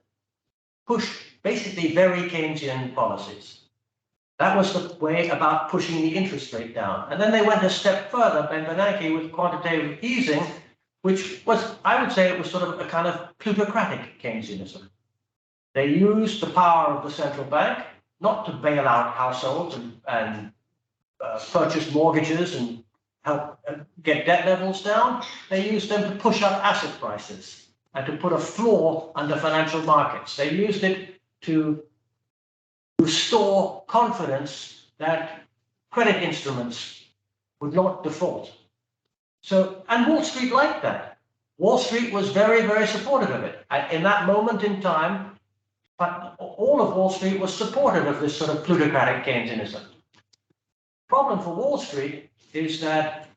pushed basically very Keynesian policies. That was the way about pushing the interest rate down. And then they went a step further, Ben Bernanke, with quantitative easing, which was, I would say, it was sort of a kind of plutocratic Keynesianism. They used the power of the central bank not to bail out households and purchase mortgages and help get debt levels down. They used them to push up asset prices and to put a floor under financial markets. They used it to restore confidence that credit instruments would not default. So, and Wall Street liked that. Wall Street was very, very supportive of it. In that moment in time, but all of Wall Street was supportive of this sort of plutocratic Keynesianism. Problem for Wall Street is that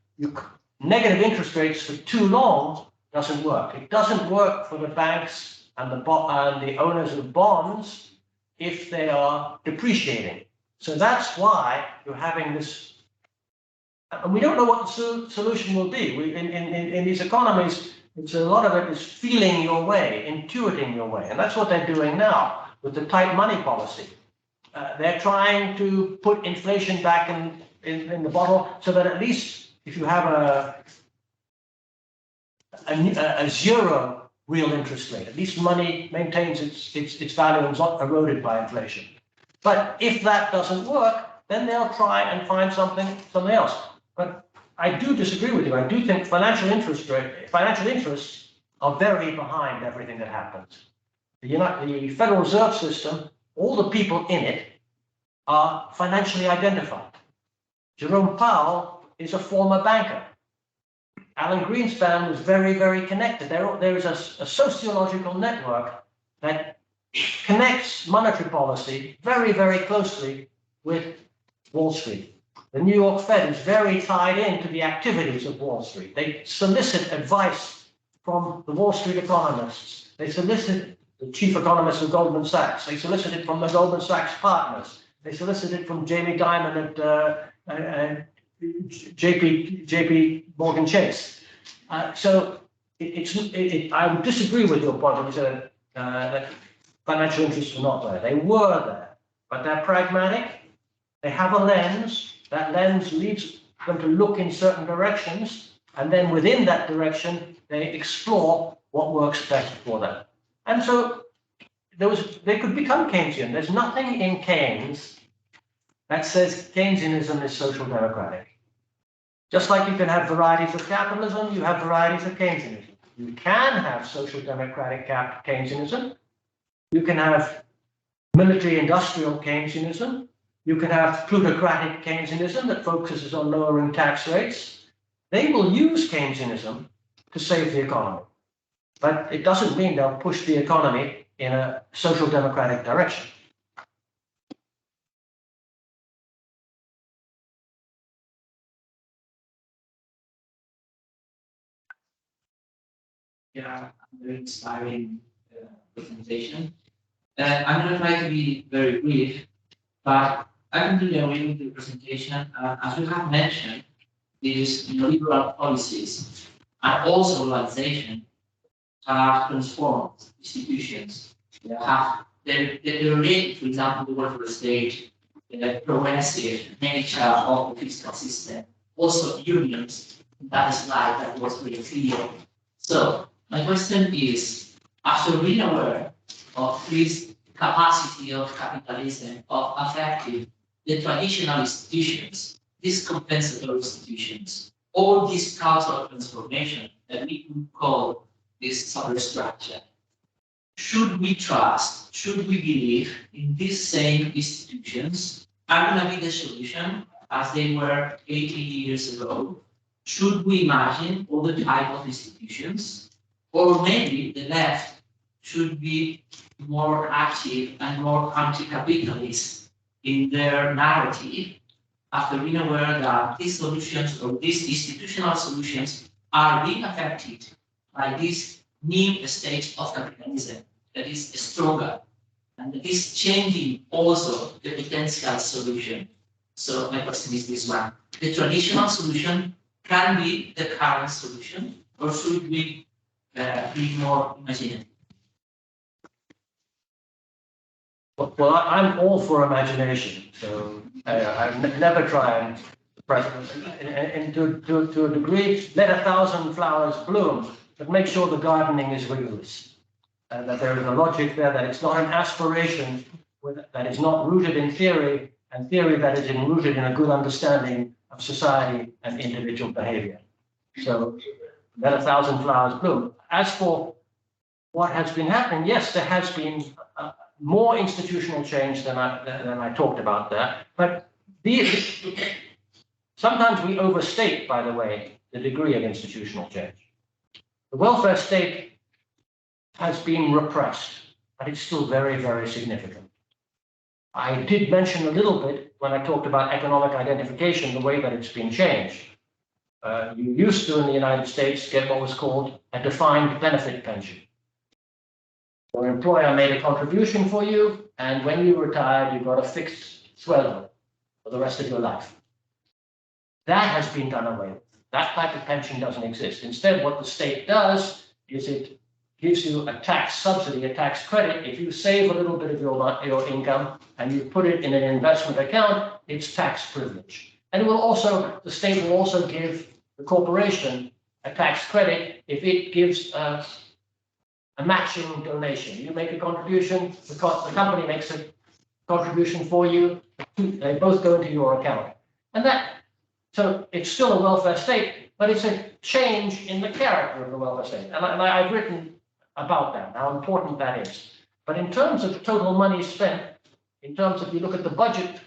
negative interest rates for too long doesn't work. It doesn't work for the banks and the owners of bonds if they are depreciating. So that's why you're having this, and we don't know what the solution will be. In these economies, a lot of it is feeling your way, intuiting your way, and that's what they're doing now with the tight money policy. They're trying to put inflation back in the bottle so that at least if you have a zero real interest rate, at least money maintains its value and is not eroded by inflation. But if that doesn't work, then they'll try and find something else. But I do disagree with you. I do think financial interests are very behind everything that happens. The Federal Reserve System, all the people in it are financially identified. Jerome Powell is a former banker. Alan Greenspan was very, very connected. There is a sociological network that connects monetary policy very, very closely with Wall Street. The New York Fed is very tied into the activities of Wall Street. They solicit advice from the Wall Street economists. They solicit the chief economist of Goldman Sachs. They solicit it from the Goldman Sachs partners. They solicit it from Jamie Dimon at JP Morgan Chase. So I would disagree with your point when you said that financial interests were not there. They were there, but they're pragmatic. They have a lens. That lens leads them to look in certain directions, and then within that direction, they explore what works best for them. And so they could become Keynesian. There's nothing in Keynes that says Keynesianism is social democratic. Just like you can have varieties of capitalism, you have varieties of Keynesianism. You can have social democratic Keynesianism. You can have military industrial Keynesianism. You can have plutocratic Keynesianism that focuses on lowering tax rates. They will use Keynesianism to save the economy. But it doesn't mean they'll push the economy in a social democratic direction. Yeah, very inspiring presentation. I'm going to try to be very brief, but I completely agree with the presentation. As we have mentioned, these neoliberal policies and also globalization have transformed institutions. They relate, for example, the welfare state, the progressive nature of the fiscal system, also unions. That slide that was very clear. So my question is, after being aware of this capacity of capitalism of affecting the traditional institutions, these compensatory institutions, all this cultural transformation that we could call this superstructure, should we trust, should we believe in these same institutions are going to be the solution as they were 80 years ago? Should we imagine other type of institutions? Or maybe the left should be more active and more anti-capitalist in their narrative after being aware that these solutions or these institutional solutions are being affected by this new stage of capitalism that is stronger and that is changing also the potential solution. So my question is this one. The traditional solution can be the current solution, or should we be more imaginative? Well, I'm all for imagination, so I never try and to a degree, let 1,000 flowers bloom, but make sure the gardening is rigorous. And that there is a logic there, that it's not an aspiration that is not rooted in theory, and theory that is rooted in a good understanding of society and individual behavior. So let 1,000 flowers bloom. As for what has been happening, yes, there has been more institutional change than I talked about there, but sometimes we overstate, by the way, the degree of institutional change. The welfare state has been repressed, but it's still very, very significant. I did mention a little bit when I talked about economic identification, the way that it's been changed. You used to, in the United States, get what was called a defined benefit pension. Your employer made a contribution for you, and when you retired, you got a fixed sweldo for the rest of your life. That has been done away with. That type of pension doesn't exist. Instead, what the state does is it gives you a tax subsidy, a tax credit. If you save a little bit of your income and you put it in an investment account, it's tax privilege. And it will also, the state will also give the corporation a tax credit if it gives a matching donation. You make a contribution, the company makes a contribution for you, they both go into your account. And so it's still a welfare state, but it's a change in the character of the welfare state. And I've written about that, how important that is. But in terms of total money spent, in terms of, you look at the budget,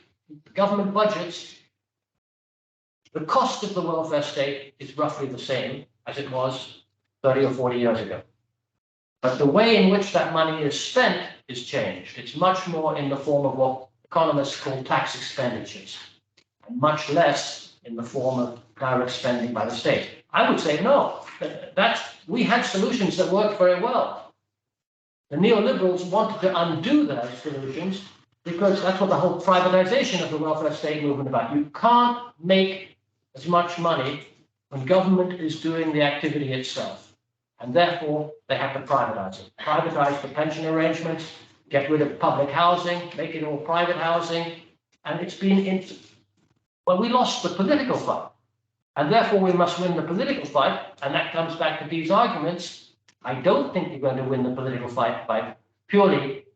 government budgets, the cost of the welfare state is roughly the same as it was 30 or 40 years ago. But the way in which that money is spent is changed. It's much more in the form of what economists call tax expenditures, and much less in the form of direct spending by the state. I would say no. We had solutions that worked very well. The neoliberals wanted to undo those solutions because that's what the whole privatization of the welfare state movement about. You can't make as much money when government is doing the activity itself. And therefore, they have to privatize it. Privatize the pension arrangements, get rid of public housing, make it all private housing. And it's been, well, we lost the political fight. And therefore, we must win the political fight. And that comes back to these arguments. I don't think you're going to win the political fight by purely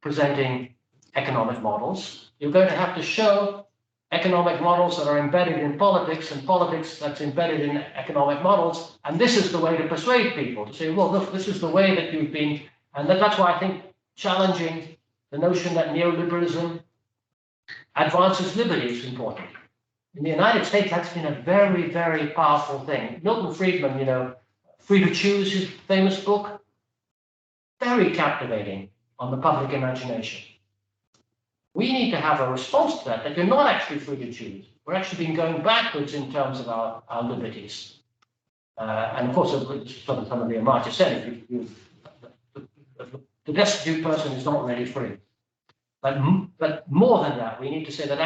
presenting economic models. You're going to have to show economic models that are embedded in politics, and politics that's embedded in economic models. And this is the way to persuade people to say, well, look, this is the way that you've been. And that's why I think challenging the notion that neoliberalism advances liberty is important. In the United States, that's been a very, very powerful thing. Milton Friedman, Free to Choose, his famous book, very captivating on the public imagination. We need to have a response to that you're not actually free to choose. We're actually been going backwards in terms of our liberties. And of course, some of the Marx said, the destitute person is not really free. But more than that, we need to say that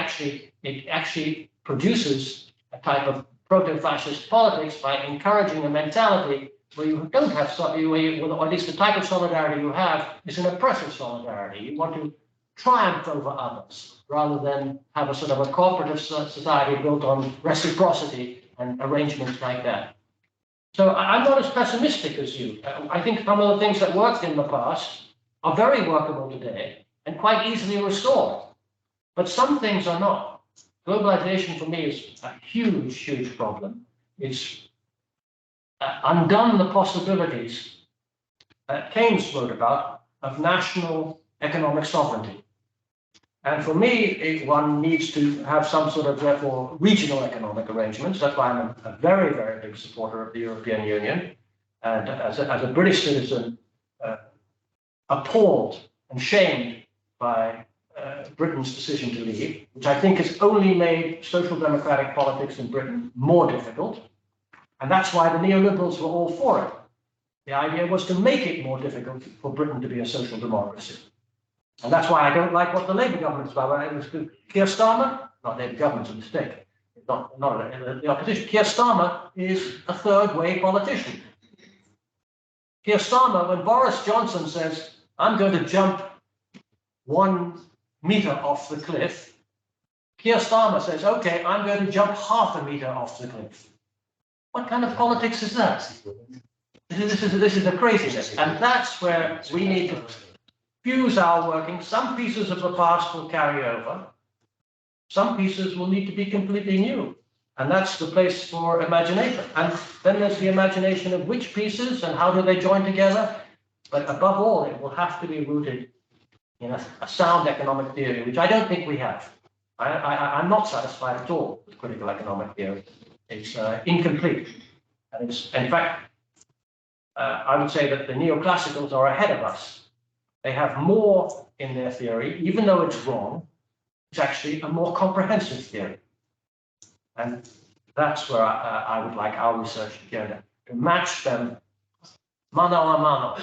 it actually produces a type of proto-fascist politics by encouraging a mentality where you don't have, or at least the type of solidarity you have is an oppressive solidarity. You want to triumph over others rather than have a sort of a cooperative society built on reciprocity and arrangements like that. So I'm not as pessimistic as you. I think some of the things that worked in the past are very workable today and quite easily restored. But some things are not. Globalization for me is a huge, huge problem. It's undone the possibilities Keynes wrote about of national economic sovereignty. And for me, one needs to have some sort of, therefore, regional economic arrangements. That's why I'm a very, very big supporter of the European Union. And as a British citizen, appalled and shamed by Britain's decision to leave, which I think has only made social democratic politics in Britain more difficult. And that's why the neoliberals were all for it. The idea was to make it more difficult for Britain to be a social democracy. And that's why I don't like what the Labour government's about. It was Keir Starmer, not Labour government's a mistake, not the opposition. Keir Starmer is a third-way politician. Keir Starmer, when Boris Johnson says, I'm going to jump 1 meter off the cliff, Keir Starmer says, okay, I'm going to jump half a meter off the cliff. What kind of politics is that? This is a craziness. And that's where we need to fuse our working. Some pieces of the past will carry over. Some pieces will need to be completely new. And that's the place for imagination. And then there's the imagination of which pieces and how do they join together. But above all, it will have to be rooted in a sound economic theory, which I don't think we have. I'm not satisfied at all with critical economic theory. It's incomplete. And it's, in fact, I would say that the neoclassicals are ahead of us. They have more in their theory, even though it's wrong. It's actually a more comprehensive theory. And that's where I would like our research to match them mano a mano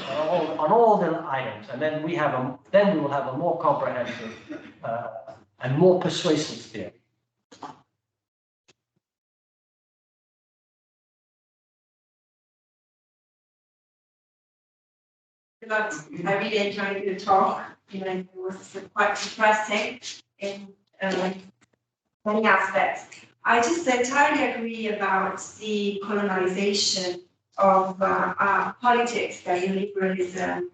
on all the items, and then we will have a more comprehensive and more persuasive theory. I really enjoyed your talk. It was quite interesting in many aspects. I just entirely agree about the colonization of politics that neoliberalism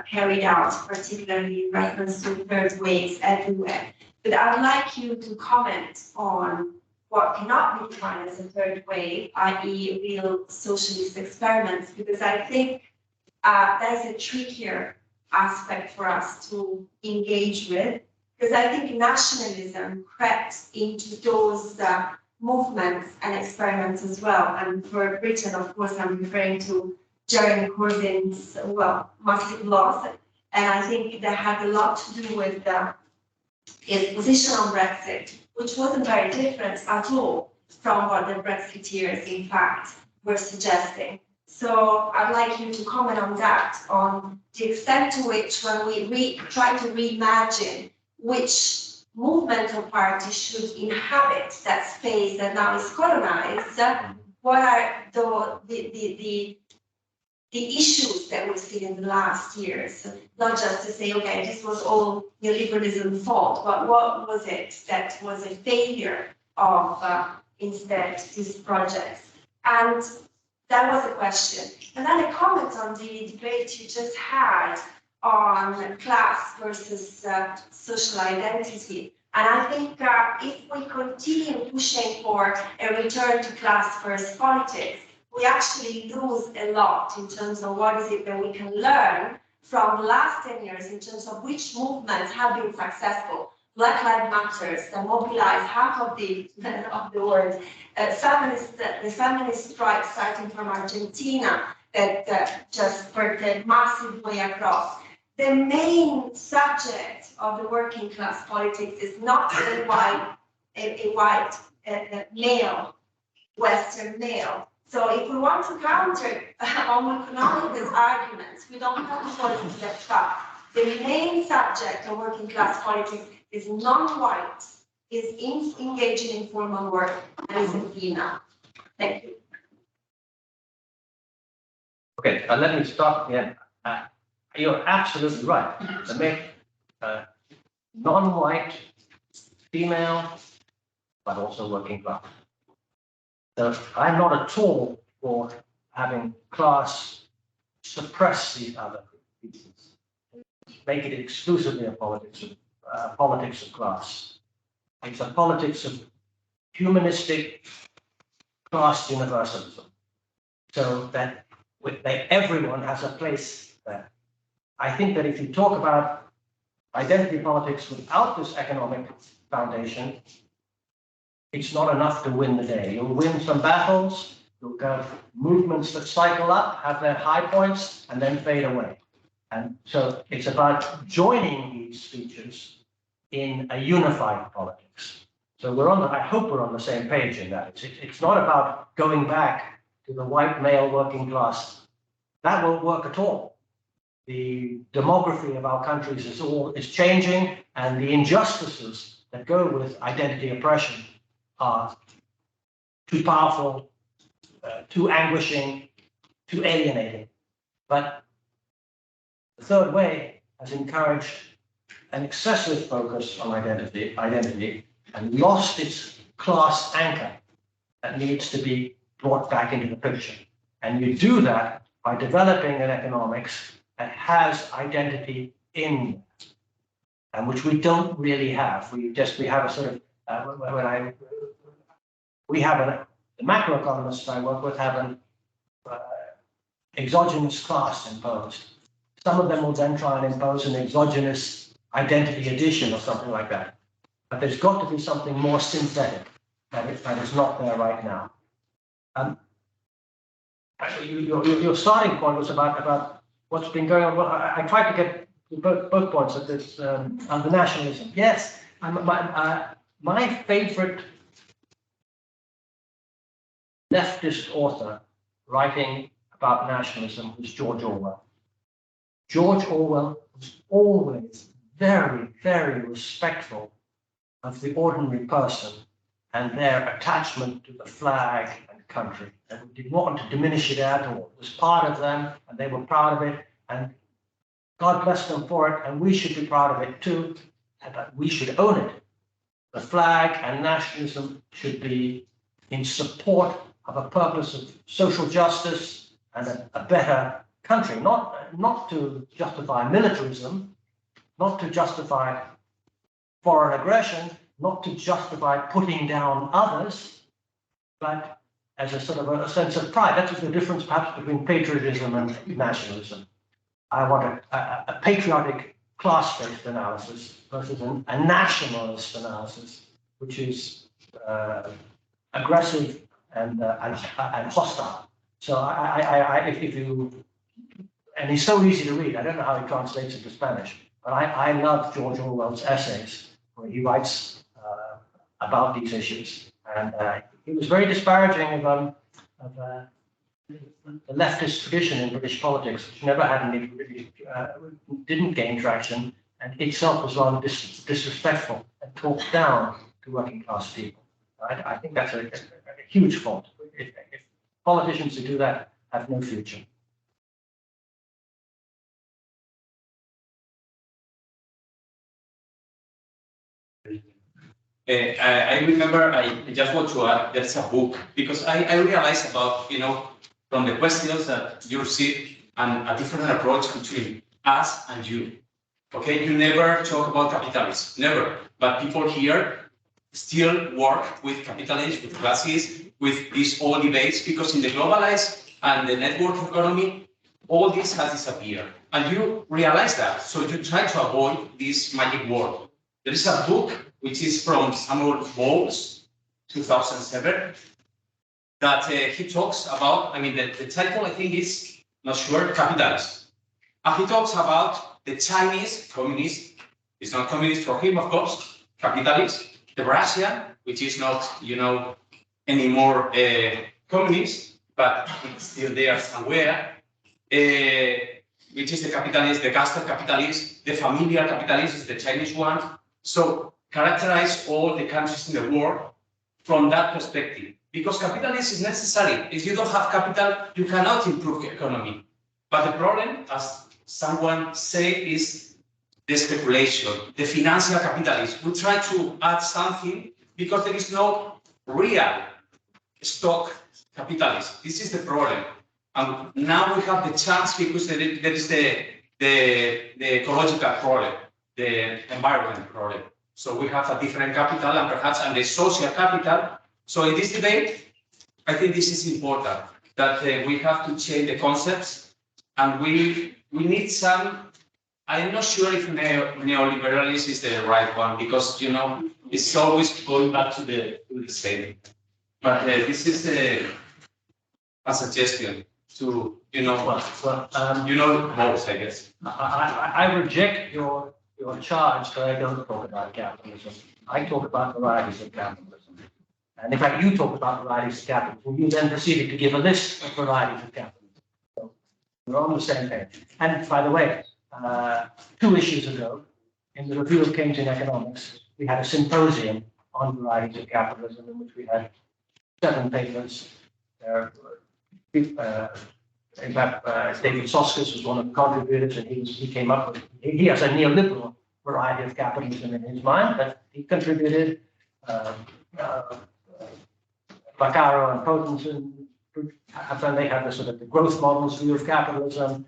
carried out, particularly in reference to third waves everywhere. But I'd like you to comment on what cannot be defined as a third wave, i.e. real socialist experiments, because I think that is a trickier aspect for us to engage with, because I think nationalism crept into those movements and experiments as well. And for Britain, of course, I'm referring to Jeremy Corbyn's, massive loss. And I think that had a lot to do with his position on Brexit, which wasn't very different at all from what the Brexiteers, in fact, were suggesting. So I'd like you to comment on that, on the extent to which, when we try to reimagine which movement or party should inhabit that space that now is colonized, what are the issues that we've seen in the last years? Not just to say, okay, this was all neoliberalism's fault, but what was it that was a failure of instead these projects? And that was a question. And then a comment on the debate you just had on class versus social identity. And I think if we continue pushing for a return to class first politics, we actually lose a lot in terms of what is it that we can learn from the last 10 years in terms of which movements have been successful. Black Lives Matter that mobilized half of the world. The feminist strike starting from Argentina that just spread a massive way across. The main subject of the working class politics is not a white male, Western male. So if we want to counter on economic arguments, we don't have to fall into that trap. The main subject of working class politics is non-white, is engaging in formal work, and is a female. Thank you. Okay, let me start again. You're absolutely right. The main non-white, female, but also working class. So I'm not at all for having class suppress these other pieces, make it exclusively a politics of class. It's a politics of humanistic class universalism, so that everyone has a place there. I think that if you talk about identity politics without this economic foundation, it's not enough to win the day. You'll win some battles, you'll have movements that cycle up, have their high points, and then fade away. And so it's about joining these features in a unified politics. So I hope we're on the same page in that. It's not about going back to the white male working class. That won't work at all. The demography of our countries is changing, and the injustices that go with identity oppression are too powerful, too anguishing, too alienating. But the third way has encouraged an excessive focus on identity, and lost its class anchor that needs to be brought back into the picture. And you do that by developing an economics that has identity in it, and which we don't really have. We have a sort of, the macroeconomists I work with have an exogenous class imposed. Some of them will then try and impose an exogenous identity addition or something like that. But there's got to be something more synthetic that is not there right now. Your starting point was about what's been going on. Well, I tried to get both points of this under nationalism. Yes, my favorite leftist author writing about nationalism was George Orwell. George Orwell was always very, very respectful of the ordinary person and their attachment to the flag and country, and did not want to diminish it at all. It was part of them, and they were proud of it, and God bless them for it, and we should be proud of it too, but we should own it. The flag and nationalism should be in support of a purpose of social justice and a better country, not to justify militarism, not to justify foreign aggression, not to justify putting down others, but as a sort of a sense of pride. That is the difference perhaps between patriotism and nationalism. I want a patriotic class-based analysis versus a nationalist analysis, which is aggressive and hostile. So and he's so easy to read. I don't know how he translates into Spanish, but I love George Orwell's essays where he writes about these issues. And he was very disparaging of the leftist tradition in British politics, which never had any, didn't gain traction, and itself was rather disrespectful and talked down to working class people. I think that's a huge fault. If politicians who do that have no future. I remember, I just want to add, there's a book, because I realized about, from the questions that you received, and a different approach between us and you. Okay, you never talk about capitalism, never. But people here still work with capitalism, with classes, with these all debates, because in the globalized and the network economy, all this has disappeared. And you realize that, so you try to avoid this magic word. There is a book which is from Samuel Bowles, 2007, that he talks about, the title I think is, not sure, Capitalism. And he talks about the Chinese communist, it's not communist for him, of course, capitalist, the Russian, which is not, anymore communist, but it's still there somewhere, which is the capitalist, the caste capitalist, the familiar capitalist is the Chinese one. So characterize all the countries in the world from that perspective. Because capitalism is necessary. If you don't have capital, you cannot improve the economy. But the problem, as someone said, is the speculation, the financial capitalism. We try to add something because there is no real stock capitalism. This is the problem. And now we have the chance because there is the ecological problem, the environment problem. So we have a different capital and perhaps the social capital. So in this debate, I think this is important, that we have to change the concepts, and we need some, I'm not sure if neoliberalism is the right one, because, it's always going back to the same. But this is a suggestion to, most, I guess. I reject your you're charged that I don't talk about capitalism. I talk about varieties of capitalism. And in fact, you talk about varieties of capitalism. You then proceeded to give a list of varieties of capitalism. So we're on the same page. And by the way, 2 issues ago, in the review of Keynesian economics, we had a symposium on varieties of capitalism in which we had 7 papers. In fact, David Soskis was one of the contributors, and he came up with, he has a neoliberal variety of capitalism in his mind, but he contributed. Vaccaro and Potenson, they have the sort of the growth models view of capitalism.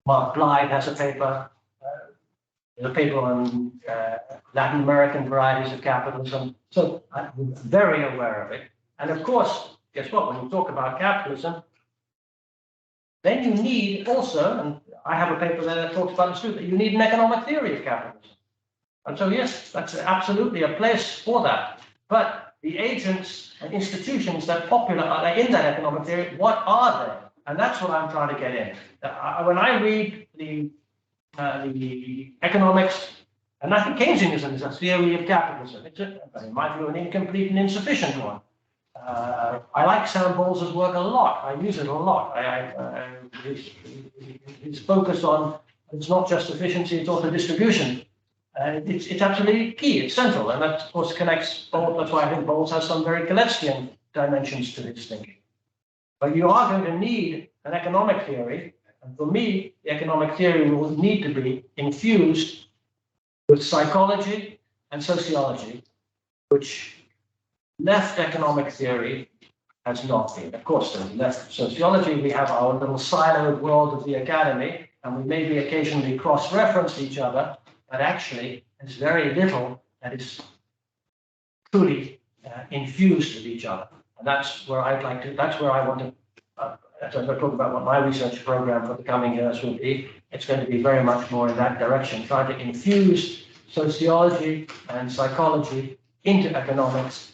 Mark Blythe has a paper. There's a paper on Latin American varieties of capitalism. So I'm very aware of it. And of course, guess what? When you talk about capitalism, then you need also, and I have a paper there that talks about this too, that you need an economic theory of capitalism. And so, yes, that's absolutely a place for that. But the agents and institutions that are in that economic theory, what are they? And that's what I'm trying to get in. When I read the economics, and I think Keynesianism is a theory of capitalism. It's, in my view, an incomplete and insufficient one. I like Sam Bowles' work a lot. I use it a lot. His focus on, it's not just efficiency, it's also distribution. It's absolutely key, it's central, and that, of course, connects Bowles. That's why I think Bowles has some very Kaleckian dimensions to his thinking. But you are going to need an economic theory, and for me, the economic theory will need to be infused with psychology and sociology, which left economic theory has not been. Of course, in left sociology, we have our little siloed world of the academy, and we maybe occasionally cross-reference each other, but actually, there's very little that is truly infused with each other. And that's where I'd like to, that's where I want to, as I'm going to talk about what my research program for the coming years will be, it's going to be very much more in that direction, trying to infuse sociology and psychology into economics,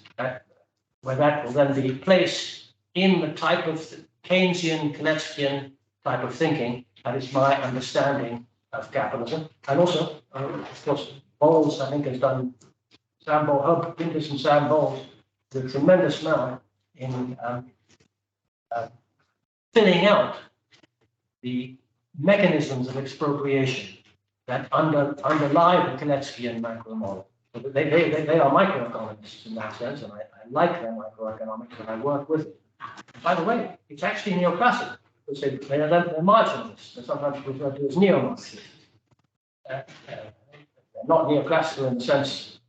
where that will then be placed in the type of Keynesian, Kaleckian type of thinking that is my understanding of capitalism. And also, of course, Bowles, I think, has done, Sam Bowles, Herb Pinkus and Sam Bowles, did a tremendous amount in filling out the mechanisms of expropriation that underlie the Kaleckian macro model. So they are microeconomists in that sense, and I like their microeconomics, and I work with it. By the way, it's actually neoclassical, because they're marginalists. They're sometimes referred to as neo-Marxists. They're not neoclassical in the sense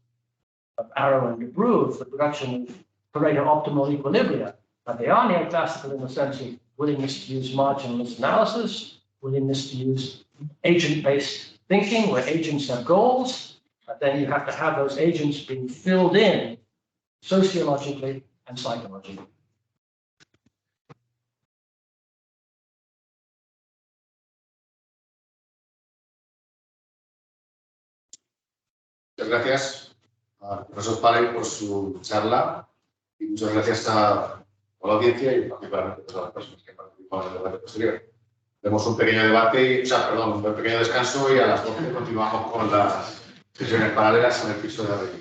of Arrow and de Bruhl, the production of Pareto optimal equilibria, but they are neoclassical in the sense of willingness to use marginalist analysis, willingness to use agent-based thinking, where agents have goals, but then you have to have those agents being filled in sociologically and psychologically. Muchas gracias al profesor Palley por su charla y muchas gracias a la audiencia y particularmente a las personas que participan en el debate posterior. Tenemos un pequeño debate, un pequeño descanso y a las 12 continuamos con las sesiones paralelas en el piso de arriba.